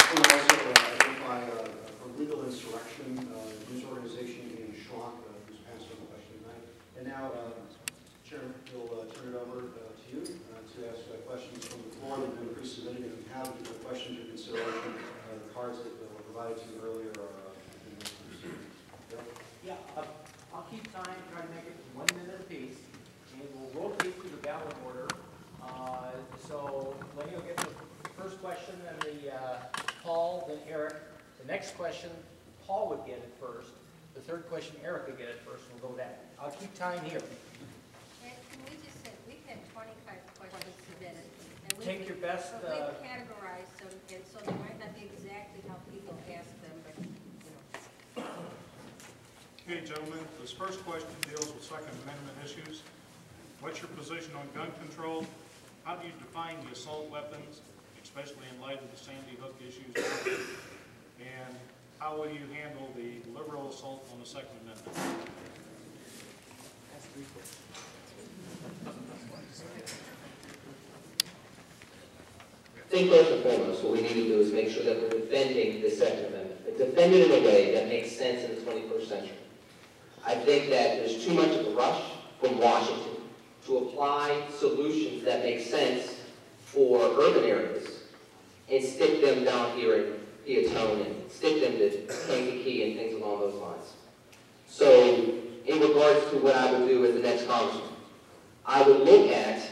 I want to also identify Chairman, we'll turn it over to you to ask questions from the floor that have been pre-submitted. If you have questions or consideration, the cards that were provided to you earlier are Yeah, I'll keep time, try to make it 1 minute apiece, and we'll rotate through the ballot order. So Lenny will get the first question, then Paul, then Eric. The next question, Paul would get it first. The third question, Eric would get it first. We'll go that. I'll keep time here. And we just said, we've had 25 questions submitted. And we, Take your best. But we've categorized them, and so they might not be exactly how people ask them, but, you know. Okay, gentlemen, this first question deals with Second Amendment issues. What's your position on gun control? How do you define the assault weapons, especially in light of the Sandy Hook issues? And how will you handle the liberal assault on the Second Amendment? That's 3 questions. I think first and foremost, what we need to do is make sure that we're defending the Second Amendment, but defend it in a way that makes sense in the 21st century. I think that there's too much of a rush from Washington to apply solutions that make sense for urban areas and stick them down here in Peatone and stick them to Kankakee and things along those lines. So, in regards to what I would do as the next congressman, I would look at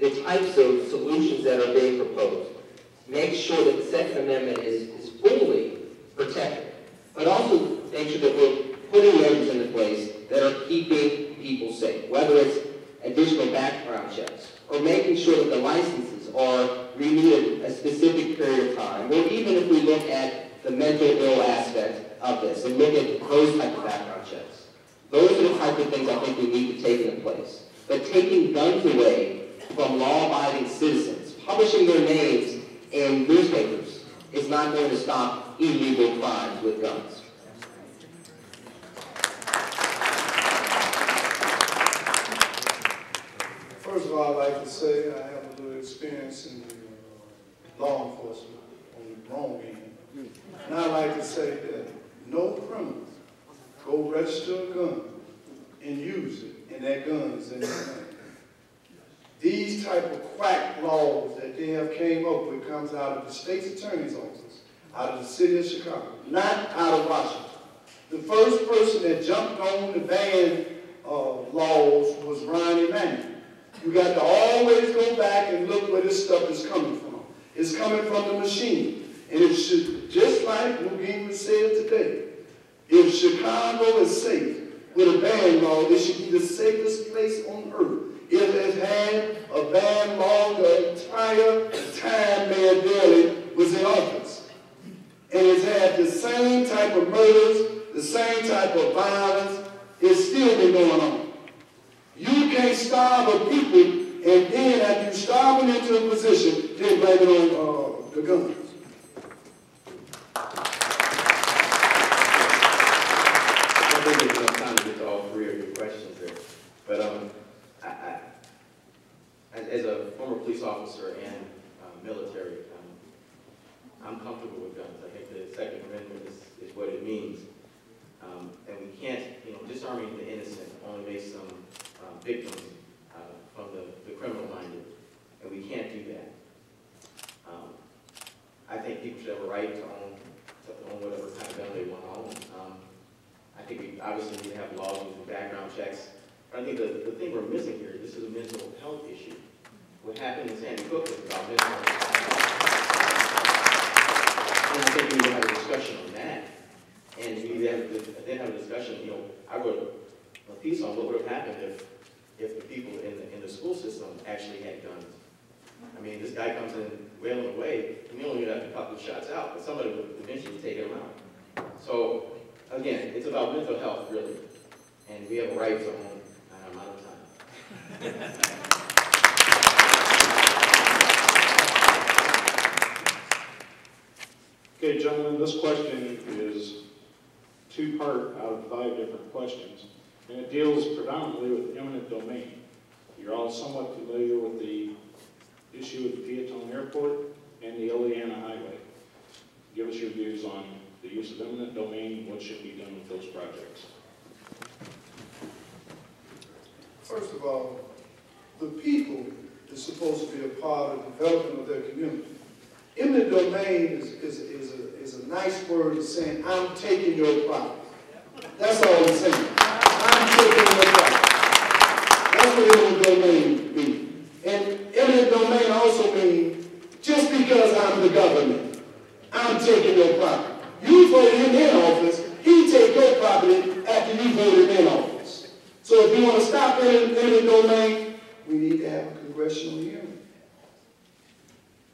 the types of solutions that are being proposed. Make sure that the Second Amendment is fully protected, but also make sure that we're putting measures into place that are keeping people safe, whether it's additional background checks, or making sure that the licenses are renewed a specific period of time, or even if we look at the mental ill aspect of this and look at those type of background checks. Those are the type of things I think we need to take into place. But taking guns away from law-abiding citizens, publishing their names in newspapers, is not going to stop illegal crimes with guns. First of all, I'd like to say I have a little experience in law enforcement on the wrong end. And I'd like to say that no criminal go register a gun and use it, and that gun is in their hand. These type of quack laws that they have came up with comes out of the state's attorney's office, out of the city of Chicago, not out of Washington. The first person that jumped on the ban laws was Ron Emanuel. You got to always go back and look where this stuff is coming from. It's coming from the machine. And it should, just like Mugima said today, if Chicago is safe with a ban law, it should be the safest place on earth. It has had a ban law the entire time Mayor Daley was in office. And it's had the same type of murders, the same type of violence. It's still been going on. You can't starve a people, and then after you starve them into a position, then blame it on the guns. I think there's enough time to get to all 3 of your questions there. But as a former police officer and military, I'm comfortable with guns. I think the Second Amendment is what it means. And we can't, disarming the innocent only makes them victims from the criminal-minded. And we can't do that. I think people should have a right to own whatever kind of gun they want to own. I think we obviously need to have laws with background checks. But I think the thing we're missing here, this is a mental health issue. What happened in Sandy Hook was about mental health. And I think we need to have a discussion on that. And we need to then have a discussion, I wrote a piece on what would have happened if the people in the school system actually had guns. I mean, this guy comes in wailing away, and you only have a couple of shots out, but somebody would eventually take him out. So, again, it's about mental health, really. And we have a right to own, and I'm out of time. Okay, gentlemen, this question is 2-part out of 5 different questions, and it deals predominantly with eminent domain. You're all somewhat familiar with the issue of the Peatone Airport and the Ileana Highway. Give us your views on the use of eminent domain and what should be done with those projects. First of all, the people is supposed to be a part of the development of their community. Eminent domain is a nice word of saying, I'm taking your property. That's all it's saying. I'm taking your property. That's what eminent domain means. And eminent domain also means, just because I'm the government, I'm taking your property. You voted him in office, he take your property after you voted in office. So if you want to stop eminent domain, we need to have a congressional hearing.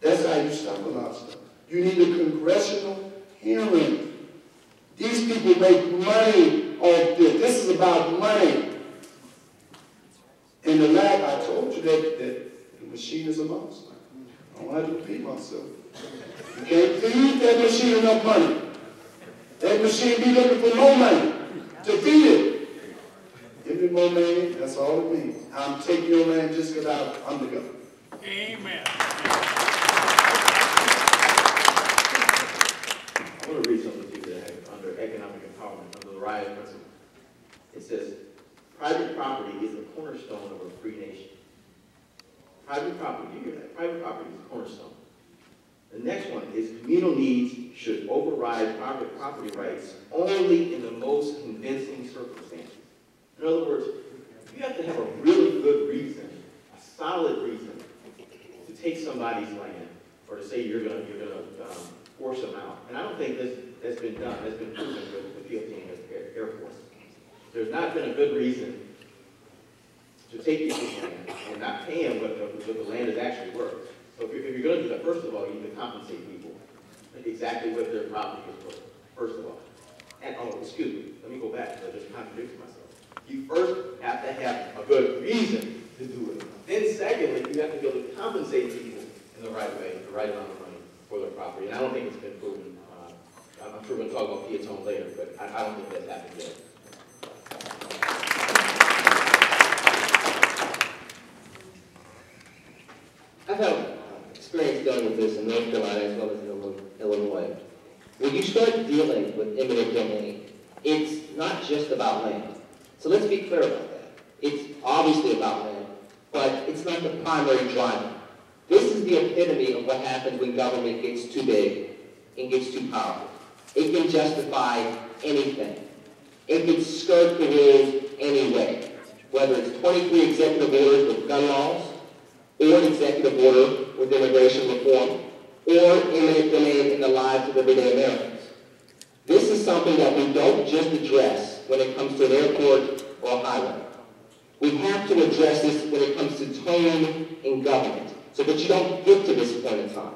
That's how you stop a lot of stuff. You need a congressional hearing. These people make money off this. This is about money. In the lab, I told you that the machine is a monster. I don't have to repeat myself. You can't feed that machine enough money. That machine be looking for more money to feed it. Give me more money, that's all it means. I'm taking your land just because I'm the government. Amen. I want to read something to you that I have under economic empowerment, under the Riot Principle. It says, private property is the cornerstone of a free nation. Private property, do you hear that? Private property is the cornerstone. The next one is communal needs should override private property rights only in the most convincing circumstances. In other words, you have to have a really good reason, a solid reason, to take somebody's land or to say you're going to force them out. And I don't think that's been done. That's been proven with the PLT and Air Force. There's not been a good reason to take people's land and not pay them what the land is actually worth. So if you're going to do that, first of all, you need to compensate people exactly what their property is worth, first of all. And, oh, excuse me, let me go back, because I just contradicted myself. You first have to have a good reason to do it. Then secondly, you have to be able to compensate people in the right way, the right amount of money for their property. And I don't think it's been proven. I'm sure we're going to talk about Piatone later, but I don't think that's happened yet. I've had experience dealing with this in North Carolina as well as in Illinois. When you start dealing with eminent domain, it's not just about land. So let's be clear about that. It's obviously about land, but it's not the primary driver. This is the epitome of what happens when government gets too big and gets too powerful. It can justify anything. It can skirt the rules anyway, whether it's 23 executive orders with gun laws, or an executive order with immigration reform, or eminent domain in the lives of everyday Americans. This is something that we don't just address when it comes to an airport or a highway. We have to address this when it comes to tone in government, so that you don't get to this point in time.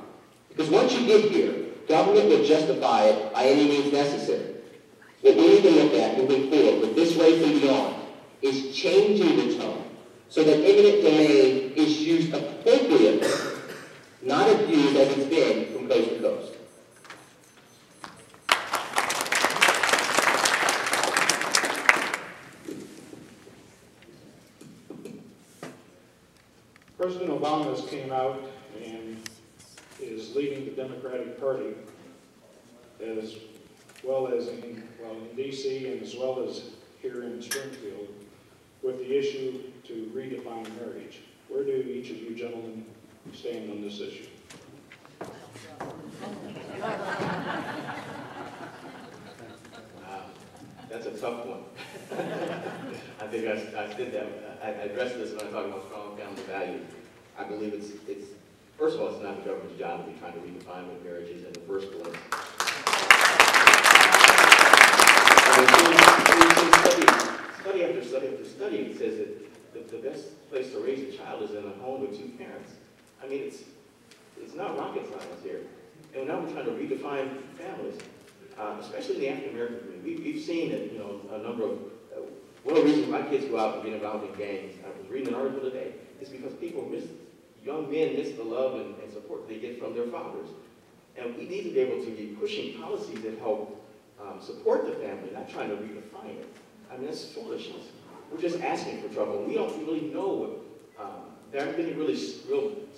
Because once you get here, government will justify it by any means necessary. What we need to look at moving forward with this race and beyond is changing the tone so that eminent domain is used appropriately, not abused as it's been from coast to coast. President Obama has came out and is leading the Democratic Party as well as in D.C. and as well as here in Springfield with the issue to redefine marriage. Where do each of you gentlemen stand on this issue? That's a tough one. I think I did that. I addressed this when I talked about strong family values. I believe it's first of all, it's not the government's job to be trying to redefine what marriage is in the first place. Study after study after study says that the best place to raise a child is in a home with two parents. I mean, it's not rocket science here. And now we're trying to redefine families, especially in the African American community. We've seen it, a number of, one of the reasons my kids go out and get involved in gangs, I was reading an article today, is because young men miss the love and support they get from their fathers. And we need to be able to be pushing policies that help support the family, not trying to redefine it. I mean, that's foolishness. We're just asking for trouble. We don't really know what, there aren't any real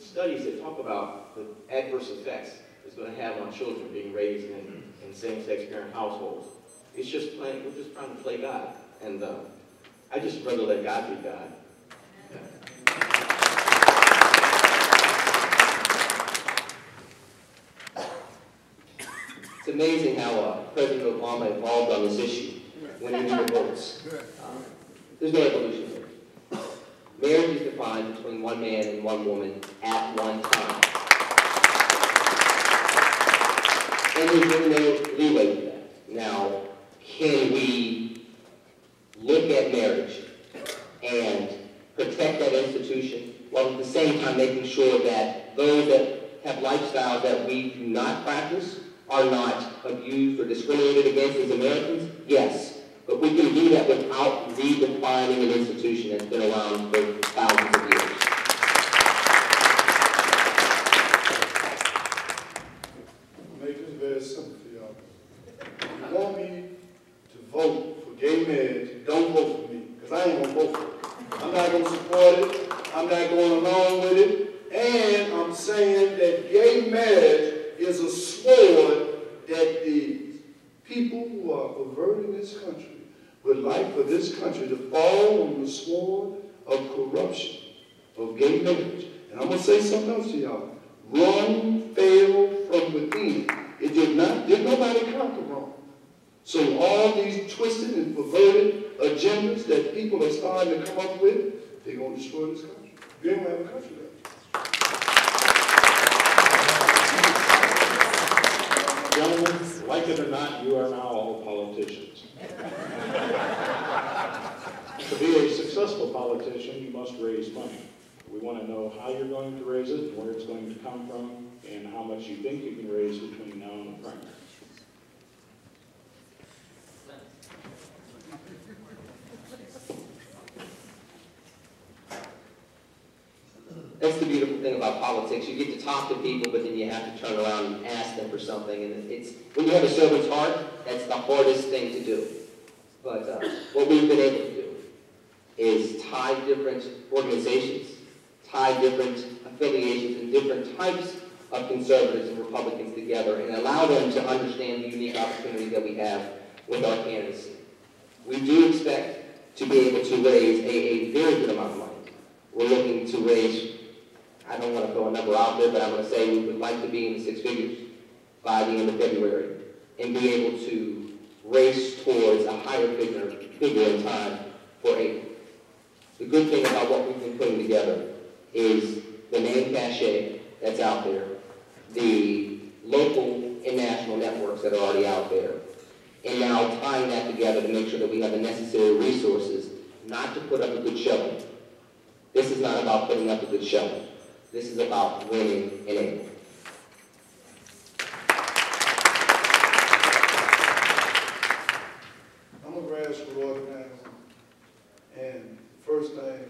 studies that talk about the adverse effects it's going to have on children being raised in same-sex parent households. It's just we're just trying to play God. And I just rather let God be God. amazing how President Obama evolved on this issue when he knew the votes. There's no evolution here. Marriage is defined between one man and one woman at one time. And there's really no leeway with that. Now, can we look at marriage and protect that institution while at the same time making sure that those that have lifestyles that we do not practice are not abused or discriminated against as Americans? Yes. But we can do that without redefining an institution that's been around for thousands of years. I'll make this very simple for y'all. If you want me to vote for gay marriage, don't vote for me, because I ain't going to vote for it. I'm not going to support it. I'm not going along with it. And I'm saying that gay marriage is a sword that the people who are perverting this country would like for this country to fall on the sword of corruption, of gay marriage. And I'm going to say something else to y'all. Rome fell from within. It did nobody conquer Rome. So all these twisted and perverted agendas that people are starting to come up with, they're going to destroy this country. We don't have a country left. Gentlemen, like it or not, you are now all politicians. To be a successful politician, you must raise money. We want to know how you're going to raise it, where it's going to come from, and how much you think you can raise between now and the primary. That's the beautiful thing about politics. You get to talk to people, but then you have to turn around and ask them for something. And it's, when you have a servant's heart, that's the hardest thing to do. But what we've been able to do is tie different organizations, tie different affiliations and different types of conservatives and Republicans together and allow them to understand the unique opportunities that we have with our candidacy. We do expect to be able to raise a very good amount of money. We're looking to raise, I don't want to throw a number out there, but I'm going to say we would like to be in the 6 figures by the end of February and be able to race towards a higher figure in time for April. The good thing about what we've been putting together is the name cachet that's out there, the local and national networks that are already out there, and now tying that together to make sure that we have the necessary resources not to put up a good show. This is not about putting up a good show. This is about winning in April. I'm a grassroots organizer, and the first thing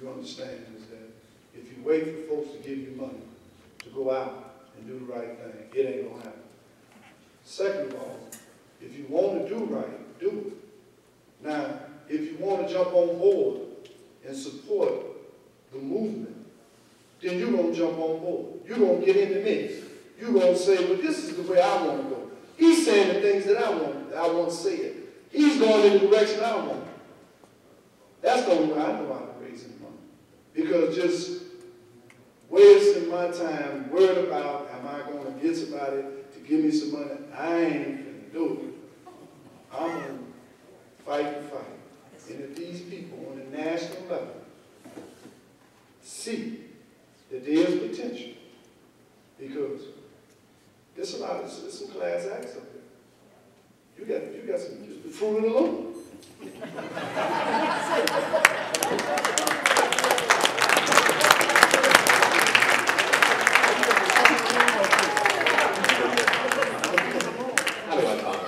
you understand is that if you wait for folks to give you money to go out and do the right thing, it ain't gonna happen. Second of all, if you want to do right, do it. Now, if you want to jump on board and support the movement, then you're going to jump on board. You're going to get in the mix. You're going to say, well, this is the way I want to go. He's saying the things that I want to say it. He's going in the direction I want. That's the only way I know how to raise money. Because just wasting my time worried about, am I going to get somebody to give me some money? I ain't going to do it. I'm going to fight the fight. And if these people on the national level see that there is potential, because there's some class acts up there. You got some just the fruit of the loom. How do I talk?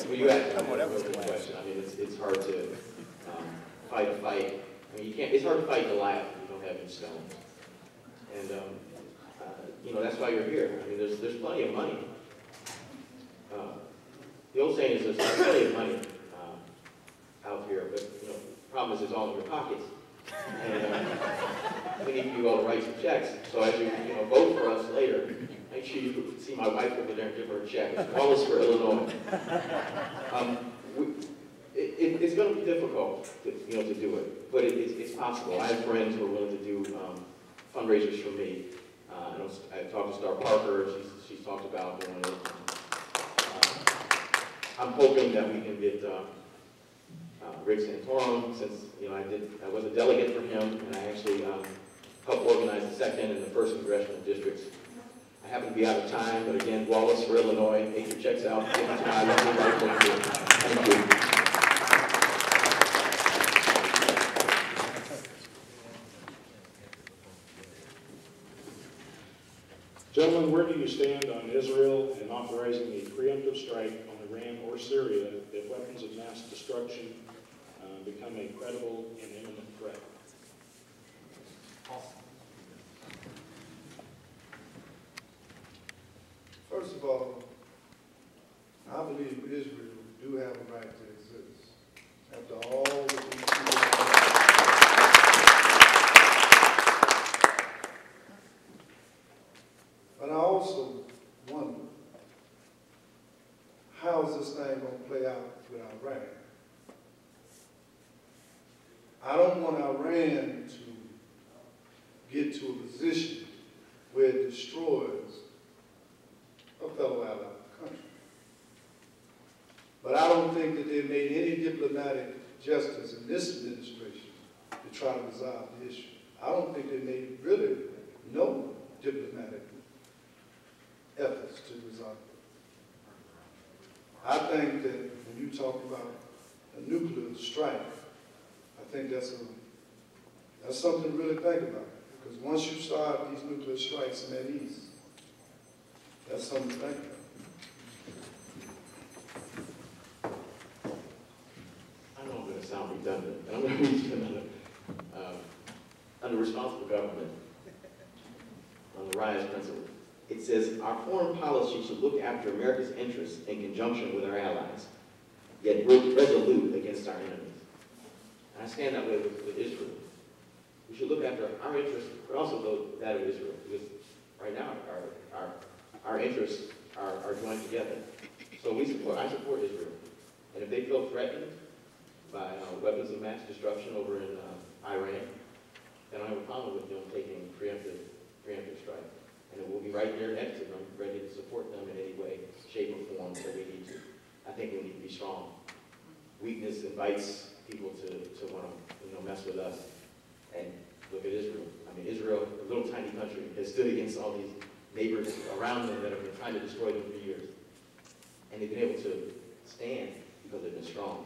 Well, you asked a good question. I mean, it's hard to fight a fight. I mean, you can't. It's hard to fight Goliath if you don't have any stones. And you know, that's why you're here. I mean, there's plenty of money. The old saying is there's plenty of money out here, but you know, the problem is it's all in your pockets. And we need you all to write some checks. So as you vote for us later, make sure you see my wife over there and give her a check. Call us for Illinois. It's going to be difficult, to do it, but it's possible. I have friends who are willing to do fundraisers for me. I talked to Star Parker, she's talked about doing it. I'm hoping that we can get Rick Santorum, since I was a delegate for him, and I actually helped organize the 2nd and the 1st congressional districts. I happen to be out of time, but again, Wallace for Illinois, take your checks out, give them to my lovely wife. Thank you. Gentlemen, where do you stand on Israel and authorizing a preemptive strike on Iran or Syria if weapons of mass destruction become a credible and imminent threat? First of all, I believe Israel do have a right to exist. After all that these people have. But I also wonder, how is this thing going to play out with Iran? I don't want Iran to get to a position where it destroys a fellow allied country. But I don't think that they've made any diplomatic gestures in this administration to try to resolve the issue. I don't think they made really no diplomatic efforts to resolve it. I think that when you talk about a nuclear strike, I think that's something to really think about. Because once you start these nuclear strikes in that east, that's something to think about. I know I'm going to sound redundant, but I'm going to read you another. Under responsible government, on the RISE principle, it says, our foreign policy should look after America's interests in conjunction with our allies, yet resolute against our enemies. And I stand that way with Israel. We should look after our interests, but also that of Israel, because right now our interests are joined together. So I support Israel. And if they feel threatened by weapons of mass destruction over in Iran, then I have a problem with them taking preemptive strike. And it will be right there next to them, ready to support them in any way, shape, or form that we need to. I think we need to be strong. Weakness invites people to want to mess with us. And look at Israel. I mean, Israel, a little tiny country, has stood against all these neighbors around them that have been trying to destroy them for years. And they've been able to stand because they've been strong.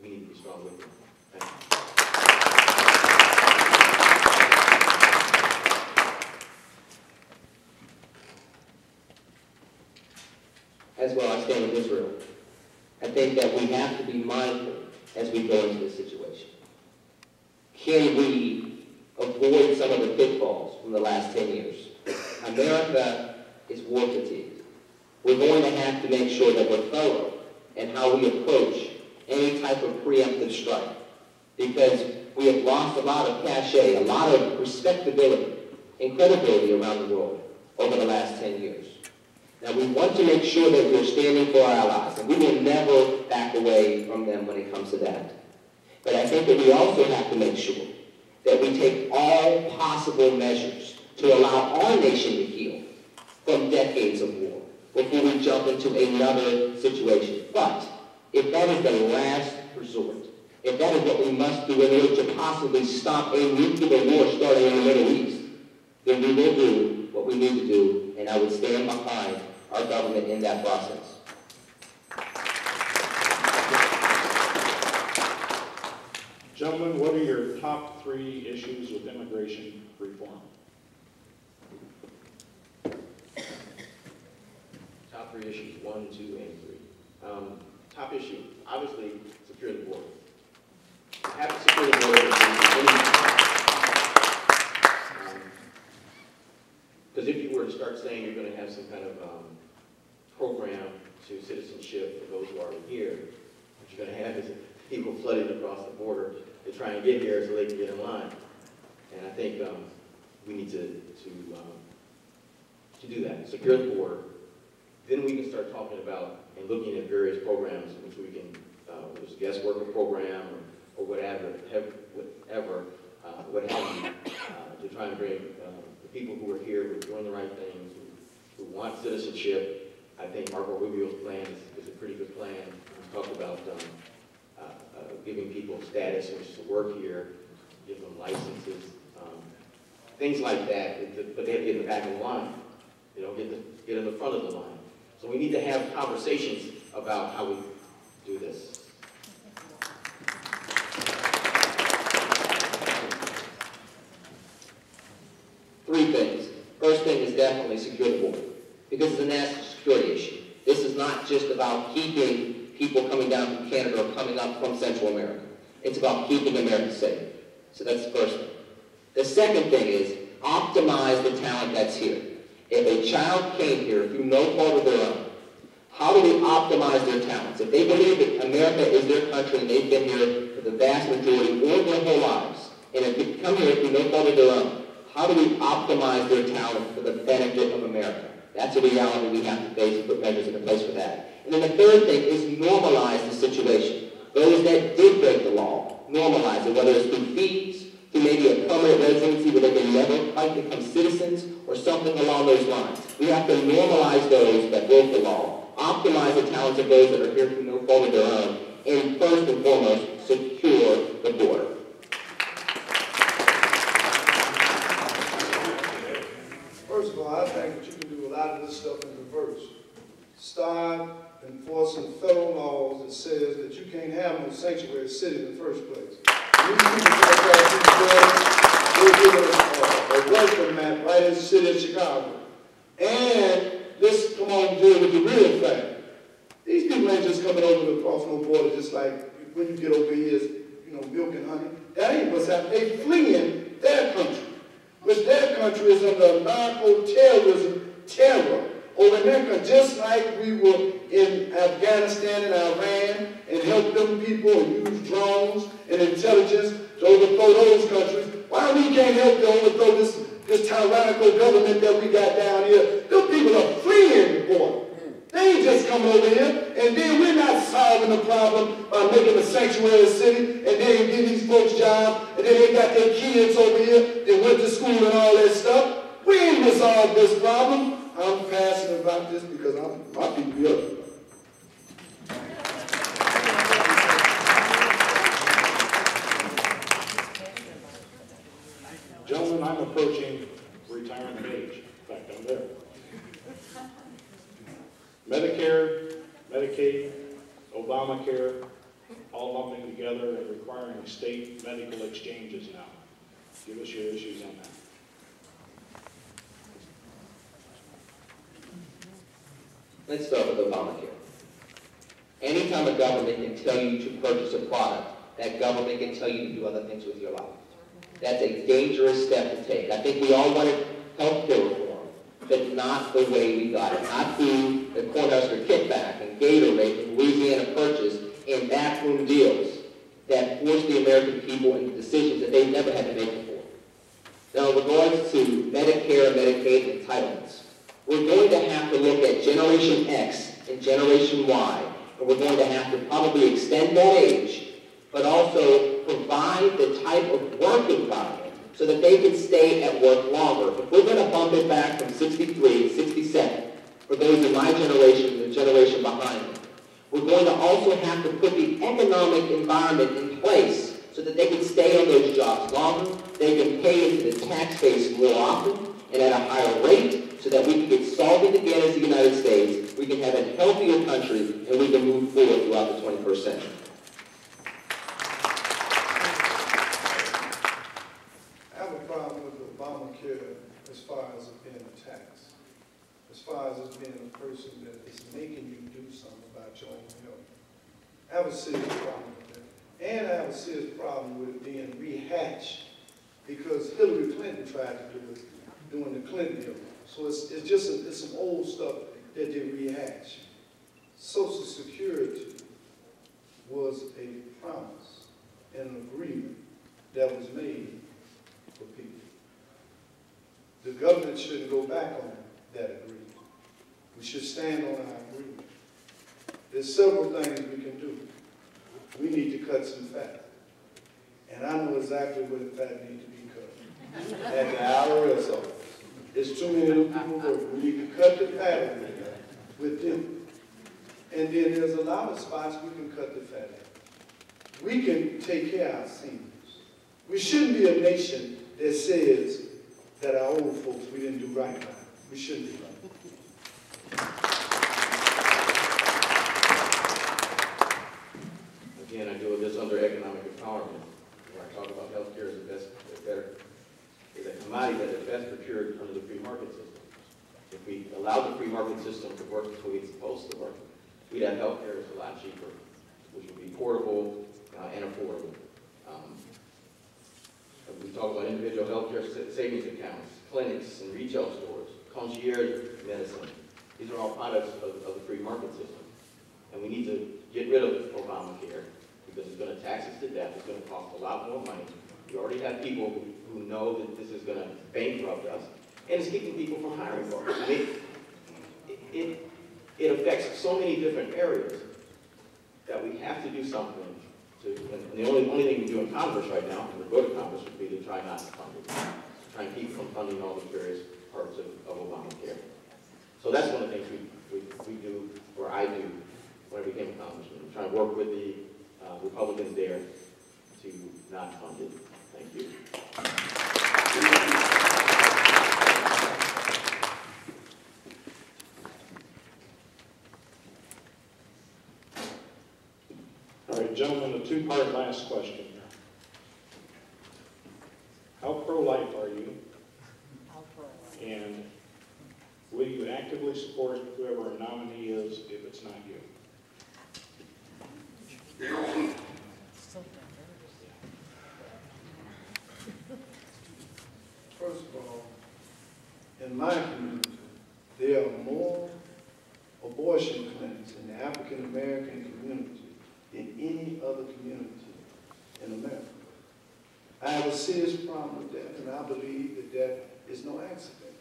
We need to be strong with them. Thank you. As well, I stand with Israel. I think that we have to be mindful as we go into this situation. Can we avoid some of the pitfalls from the last 10 years? America is war fatigued. We're going to have to make sure that we're thorough in how we approach any type of preemptive strike, because we have lost a lot of cachet, a lot of respectability and credibility around the world over the last 10 years. Now, we want to make sure that we're standing for our allies, and we will never back away from them when it comes to that. But I think that we also have to make sure that we take all possible measures to allow our nation to heal from decades of war before we jump into another situation. But if that is the last resort, if that is what we must do in order to possibly stop a nuclear war starting in the Middle East, then we will do what we need to do, and I would stand behind our government in that process. Gentlemen, what are your top 3 issues with immigration reform? Top 3 issues, 1, 2, and 3. Top issue, obviously, secure the border. You have to secure the border because if you were to start saying you're going to have some kind of program to citizenship for those who are here, what you're going to have is people flooding across the border to try and get here so they can get in line. And I think we need to do that, secure the border. Then we can start talking about and looking at various programs in which we can, whether it's a guest worker program or whatever, what have you, to try and bring the people who are here, who are doing the right things, who want citizenship. I think Marco Rubio's plan is a pretty good plan. He talked about giving people status, which is to work here, give them licenses, things like that, but they have to get in the back of the line. They don't get in the front of the line. So we need to have conversations about how we do this. Three things. First thing is definitely secure the border, because it's a national security issue. This is not just about keeping people coming down from Canada or coming up from Central America. It's about keeping America safe. So that's the first thing. The second thing is optimize the talent that's here. If a child came here through no fault of their own, how do we optimize their talents? If they believe that America is their country and they've been here for the vast majority or their whole lives, and if they come here through no fault of their own, how do we optimize their talent for the benefit of America? That's a reality we have to face and put measures into place for that. And then the third thing is normalize the situation. Those that did break the law, normalize it, whether it's through fees, through maybe a permanent residency where they can never quite become citizens, or something along those lines. We have to normalize those that broke the law, optimize the talents of those that are here through no fault of their own, and first and foremost, secure the border. First of all, I think that you can do a lot of this stuff in reverse. Start enforcing federal laws that says that you can't have no sanctuary city in the first place. These people we'll give a welcome map right in the city of Chicago. And let's come on and deal with the real fact. These people ain't just coming over to cross no border just like when you get over here, you know, milk and honey. That ain't what's happening. They fleeing their country, which their country is under narco-terrorism terror over in their country, just like we were in Afghanistan and Iran and helped them people and use drones and intelligence to overthrow those countries. Why we can't help to overthrow this tyrannical government that we got down here? Those people are fleeing the border. They ain't just coming over here, and then we're not solving the problem by making a sanctuary city, and then give these folks jobs, and then they got their kids over here, they went to school and all that stuff. We ain't resolved this problem. I'm passionate about this because my people here. Gentlemen, I'm approaching retirement age. In fact, I'm there. Medicare, Medicaid, Obamacare, all lumping together and requiring state medical exchanges now. Give us your issues on that. Let's start with Obamacare. Anytime a government can tell you to purchase a product, that government can tell you to do other things with your life. That's a dangerous step to take. I think we all wanted health care reform, but not the way we got it. Not through the Cornhusker kickback and Gatorade and Louisiana Purchase and backroom deals that forced the American people into decisions that they never had to make before. Now, in regards to Medicare and Medicaid entitlements, we're going to have to look at Generation X and Generation Y, and we're going to have to probably extend that age, but also provide the type of work environment so that they can stay at work longer. If we're going to bump it back from 63 to 67, for those in my generation and the generation behind me, we're going to also have to put the economic environment in place so that they can stay on those jobs longer, they can pay into the tax base more often and at a higher rate, so that we can get solvent again as the United States, we can have a healthier country, and we can move forward throughout the 21st century. I have a problem with Obamacare as far as it being a tax, as far as it being a person that is making you do something about your own health. I have a serious problem with that. And I have a serious problem with it being rehatched because Hillary Clinton tried to do it during the Clinton era. So it's some old stuff that they rehash. Social Security was a promise and an agreement that was made for people. The government shouldn't go back on that agreement. We should stand on our agreement. There's several things we can do. We need to cut some fat. And I know exactly where the fat needs to be cut. At the IRS office. There's too many of them people working. We need to cut the fat with them. And then there's a lot of spots we can cut the fat at. We can take care of our seniors. We shouldn't be a nation that says that our old folks, we didn't do right by them. We shouldn't be right. Again, I do this under economic empowerment, where I talk about healthcare is a commodity that is best procured under the free market system. If we allowed the free market system to work the way it's supposed to work, we'd have healthcare that's a lot cheaper, which would be portable and affordable. We talk about individual healthcare savings accounts, clinics and retail stores, concierge medicine. These are all products of the free market system. And we need to get rid of Obamacare because it's going to tax us to death. It's going to cost a lot more money. We already have people who know that this is going to bankrupt us. And it's keeping people from hiring folks. I mean, it affects so many different areas that we have to do something. And the only thing we do in Congress right now, or go to Congress, would be to try not to fund it. Try and keep from funding all the various parts of Obamacare. So that's one of the things we do, or I do, when I became a congressman. I'm trying to work with the Republicans there to not fund it. Thank you. All right, gentlemen, a two-part last question. How pro-life are you? And will you actively support whoever a nominee is if it's not you? First of all, in my community, there are more abortion clinics in the African American community than any other community in America. I have a serious problem with that, and I believe that that is no accident.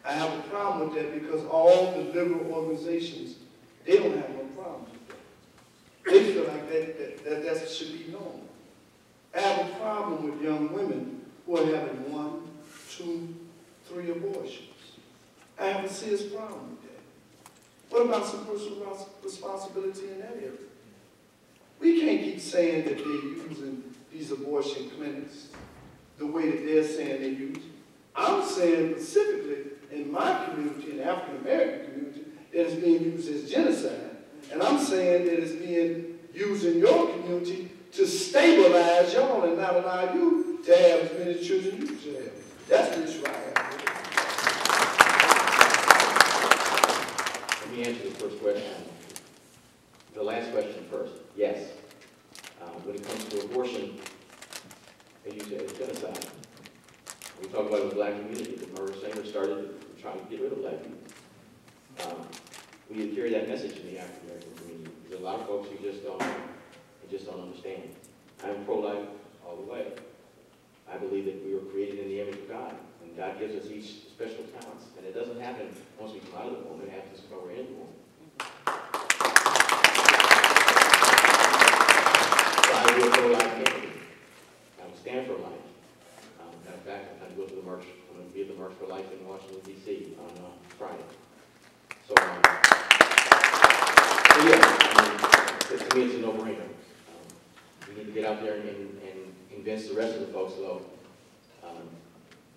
I have a problem with that because all the liberal organizations, they don't have no problem with that. They feel like that should be normal. I have a problem with young women who are having 1, 2, 3 abortions. I have a serious problem with that. What about some personal responsibility in that area? We can't keep saying that they're using these abortion clinics the way that they're saying they use. I'm saying specifically in my community, in the African American community, that it's being used as genocide. And I'm saying that it's being used in your community to stabilize y'all and not allow you to have as many children you should have. That's the issue I have. Let me answer the first question. The last question first. Yes. When it comes to abortion, as you said, it's genocide. We talk about the black community. The murder singer started trying to get rid of black people. We need to carry that message in the African American community. There's a lot of folks who just don't understand. I'm pro-life all the way. I believe that we were created in the image of God, and God gives us each special talents. And it doesn't happen once we come out of the womb. It happens when we're in the womb. So I will pro-life candidate. I will stand for life. Matter of fact, I'm going to go to the march. I'm going to be at the March for Life in Washington, D.C. on Friday. So yeah, to me, it's a no-brainer. We need to get out there and convince the rest of the folks, though,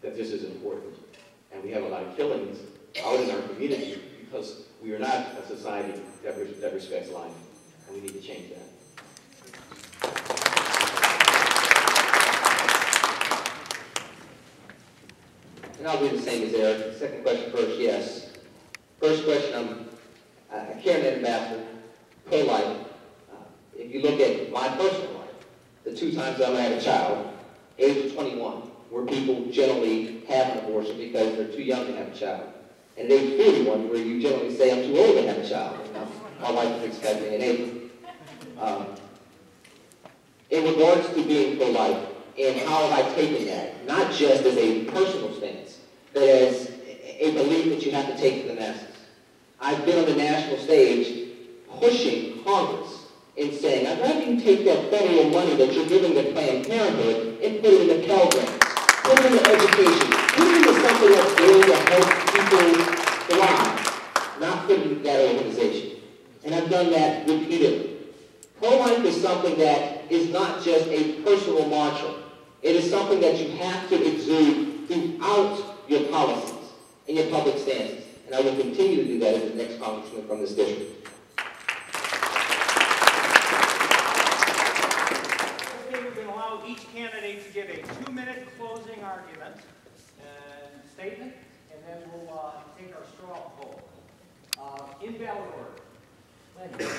that this is important. And we have a lot of killings out in our community because we are not a society that respects life, and we need to change that. And I'll do the same as Eric. The second question first, yes. First question, I care an ambassador, pro-life. If you look at my personal life, the 2 times I had a child, age of 21, where people generally have an abortion because they're too young to have a child. And age 41, where you generally say, I'm too old to have a child. My wife is expecting an 8. In regards to being pro-life, and how have I taken that, not just as a personal stance, but as a belief that you have to take to the masses. I've been on the national stage pushing Congress and saying, I'd rather you take that federal money that you're giving to Planned Parenthood and put it in the Pell Grants. Put put them into education, put them into something that's going to help people thrive, not put them in that organization. And I've done that repeatedly. Pro-life is something that is not just a personal mantra. It is something that you have to exude throughout your policies and your public stances. And I will continue to do that as the next congressman from this district. Okay, we're going to allow each candidate to give a 2-minute closing argument and statement, and then we'll take our straw poll. In ballot order. Lenny.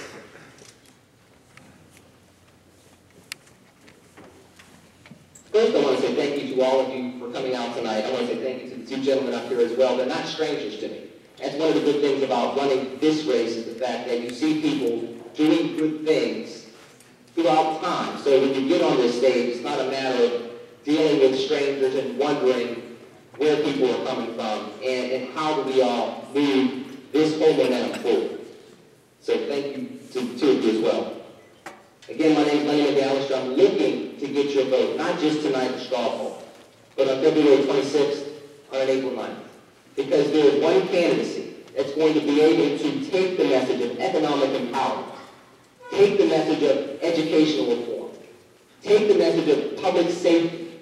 First, I want to say thank you to all of you for coming out tonight. I want to say thank you to the two gentlemen up here as well. They're not strangers to me. That's one of the good things about running this race is the fact that you see people doing good things throughout time. So when you get on this stage, it's not a matter of dealing with strangers and wondering where people are coming from and how do we all move this whole momentum forward. So thank you to the two of you as well. Again, my name is Lenny McAllister. I'm looking to get your vote, not just tonight at straw poll, but on February 26th or on April 9th. Because there is one candidacy that's going to be able to take the message of economic empowerment, take the message of educational reform, take the message of public safety,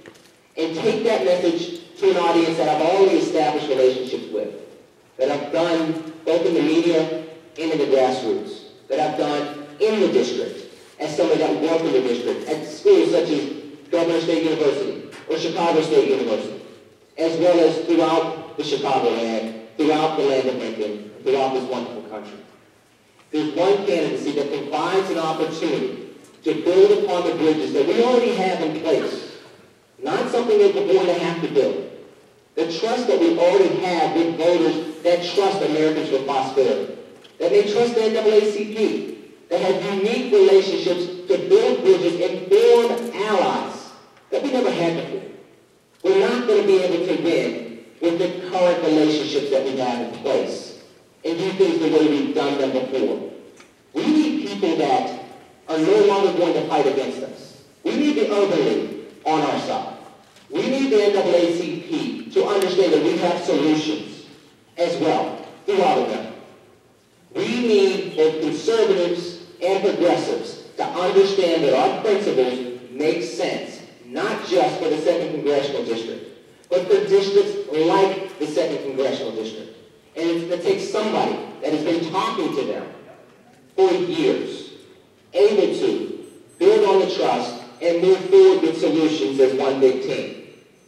and take that message to an audience that I've already established relationships with, that I've done both in the media and in the grassroots, that I've done in the district, as somebody that worked in the district, at schools such as Governor State University or Chicago State University, as well as throughout the Chicagoland, throughout the land of Lincoln, throughout this wonderful country. There's one candidacy that provides an opportunity to build upon the bridges that we already have in place, not something that we're going to have to build. The trust that we already have with voters that trust Americans for prosperity, that they trust the NAACP, that have unique relationships to build bridges and form allies that we never had before. We're not going to be able to win with the current relationships that we have in place and do things the way we've done them before. We need people that are no longer going to fight against us. We need the elderly on our side. We need the NAACP to understand that we have solutions as well throughout America. We need both conservatives and progressives to understand that our principles make sense, not just for the 2nd Congressional District, but for districts like the 2nd Congressional District. And it's going to take somebody that has been talking to them for years, able to build on the trust and move forward with solutions as one big team.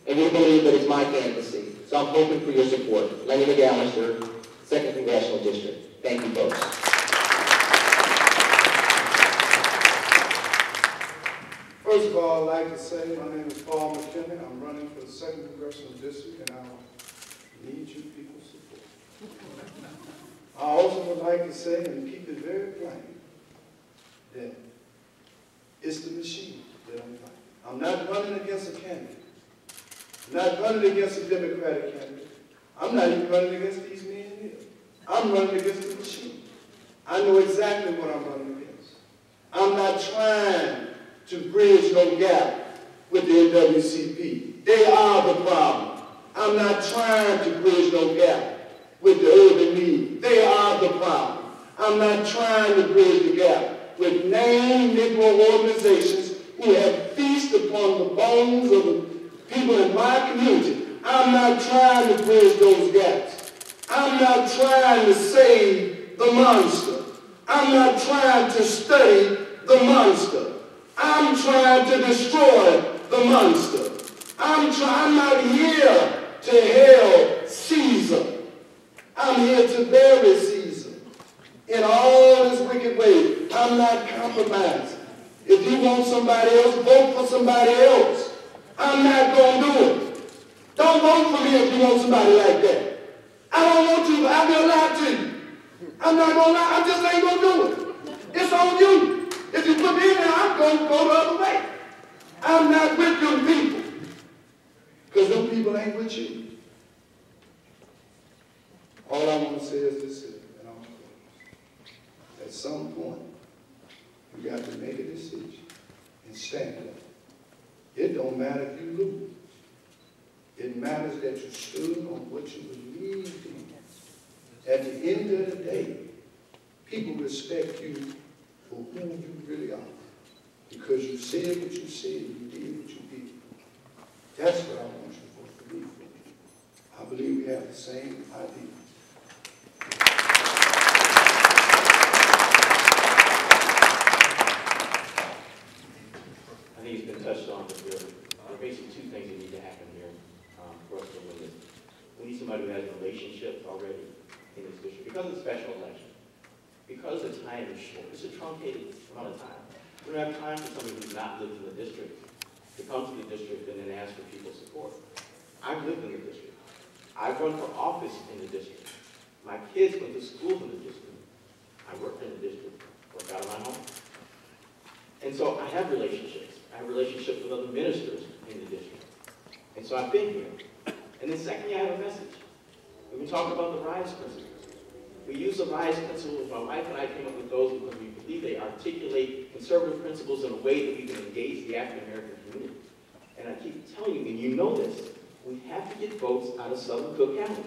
And we believe that it's my candidacy. So I'm hoping for your support. Lenny McAllister, 2nd Congressional District. Thank you, folks. First of all, I'd like to say my name is Paul McKinley. I'm running for the 2nd Congressional District, and I need you people's support. I also would like to say, and keep it very plain, that it's the machine that I'm fighting. I'm not running against a candidate. I'm not running against a Democratic candidate. I'm not even running against these men here. I'm running against the machine. I know exactly what I'm running against. I'm not trying to bridge no gap with the NAACP. They are the problem. I'm not trying to bridge no gap with the urban need. They are the problem. I'm not trying to bridge the gap with named Negro organizations who have feasted upon the bones of the people in my community. I'm not trying to bridge those gaps. I'm not trying to save the monster. I'm not trying to study the monster. I'm trying to destroy the monster. I'm not here to hail Caesar. I'm here to bury Caesar in all his wicked ways. I'm not compromising. If you want somebody else, vote for somebody else. I'm not going to do it. Don't vote for me if you want somebody like that. I don't want you, I'll be allowed to you. I'm not going to lie, I just ain't going to do it. It's on you. If you put me in there, I'm going to go the other way. I'm not with them people. Because them people ain't with you. All I want to say is this, and I'm close. At some point, you got to make a decision and stand up. It don't matter if you lose. in matters that you stood on what you believed in. At the end of the day, people respect you for who you really are. Because you said what you said, you did what you did. That's what I want you folks to believe for. I believe we have the same idea. I think it's been touched on, but there are basically two things that need to happen here for us to win this. We need somebody who has relationships already in this district because of the special election. Because the time is short. It's a truncated amount of time. We don't have time for somebody who's not lived in the district to come to the district and then ask for people's support. I've lived in the district. I've run for office in the district. My kids went to school in the district. I worked in the district, worked out of my home. And so I have relationships. I have relationships with other ministers in the district. And so I've been here. And then secondly, I have a message. We've been talking about the RISE principles. We use the RISE principles. My wife and I came up with those because we believe they articulate conservative principles in a way that we can engage the African American community. And I keep telling you, and you know this, we have to get votes out of Southern Cook County.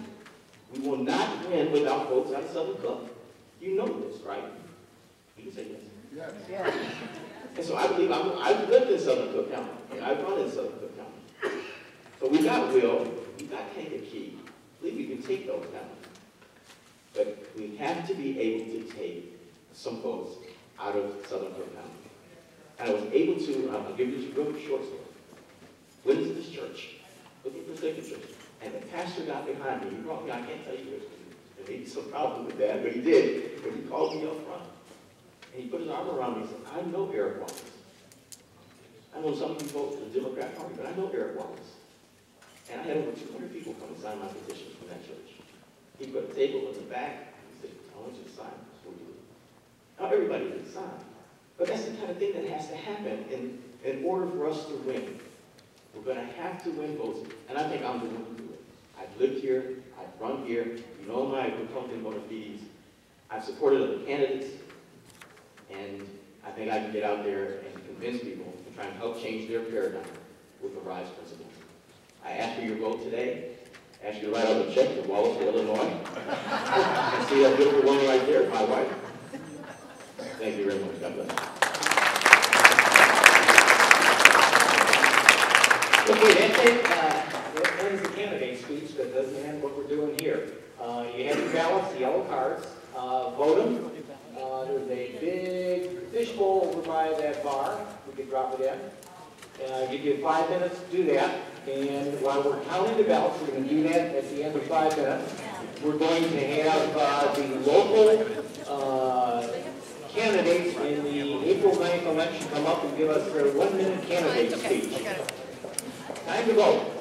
We will not win without votes out of Southern Cook. You know this, right? You can say yes. Yes. And so I believe I've lived in Southern Cook County, and I've run in Southern Cook County. So we got will, we got Kankakee. I believe we can take those counties. But we have to be able to take some votes out of Southern Cook County. And I was able to, I'll give you a real short story. Went into this church, looking for signatures, and the pastor got behind me. He brought me, I can't tell you this, there may be some problem with that, but he did. But he called me up front. And he put his arm around me and said, I know Eric Wallace. I know some of you vote for the Democrat Party, but I know Eric Wallace. And I had over 200 people come and sign my petition from that church. He put a table in the back, and he said, I want you to sign before you leave. Now everybody didn't sign. But that's the kind of thing that has to happen in order for us to win. We're going to have to win votes. And I think I'm the one to do it. I've lived here. I've run here. You know my Republican bona fides. I've supported other candidates. And I think I can get out there and convince people to try and help change their paradigm with the RISE principles. I ask for your vote today. I ask you to write out a check to Wallace, Illinois. And see that beautiful woman right there, my wife. Thank you very much. God bless you. Okay, that ends the candidate speech. That doesn't end what we're doing here. You have your ballots, the yellow cards. Vote them. There's a big fishbowl over by that bar. We could drop it in. Give you 5 minutes to do that. And while we're counting the ballots, we're going to do that at the end of 5 minutes. We're going to have the local candidates in the April 9th election come up and give us their 1-minute candidate speech. Time to vote.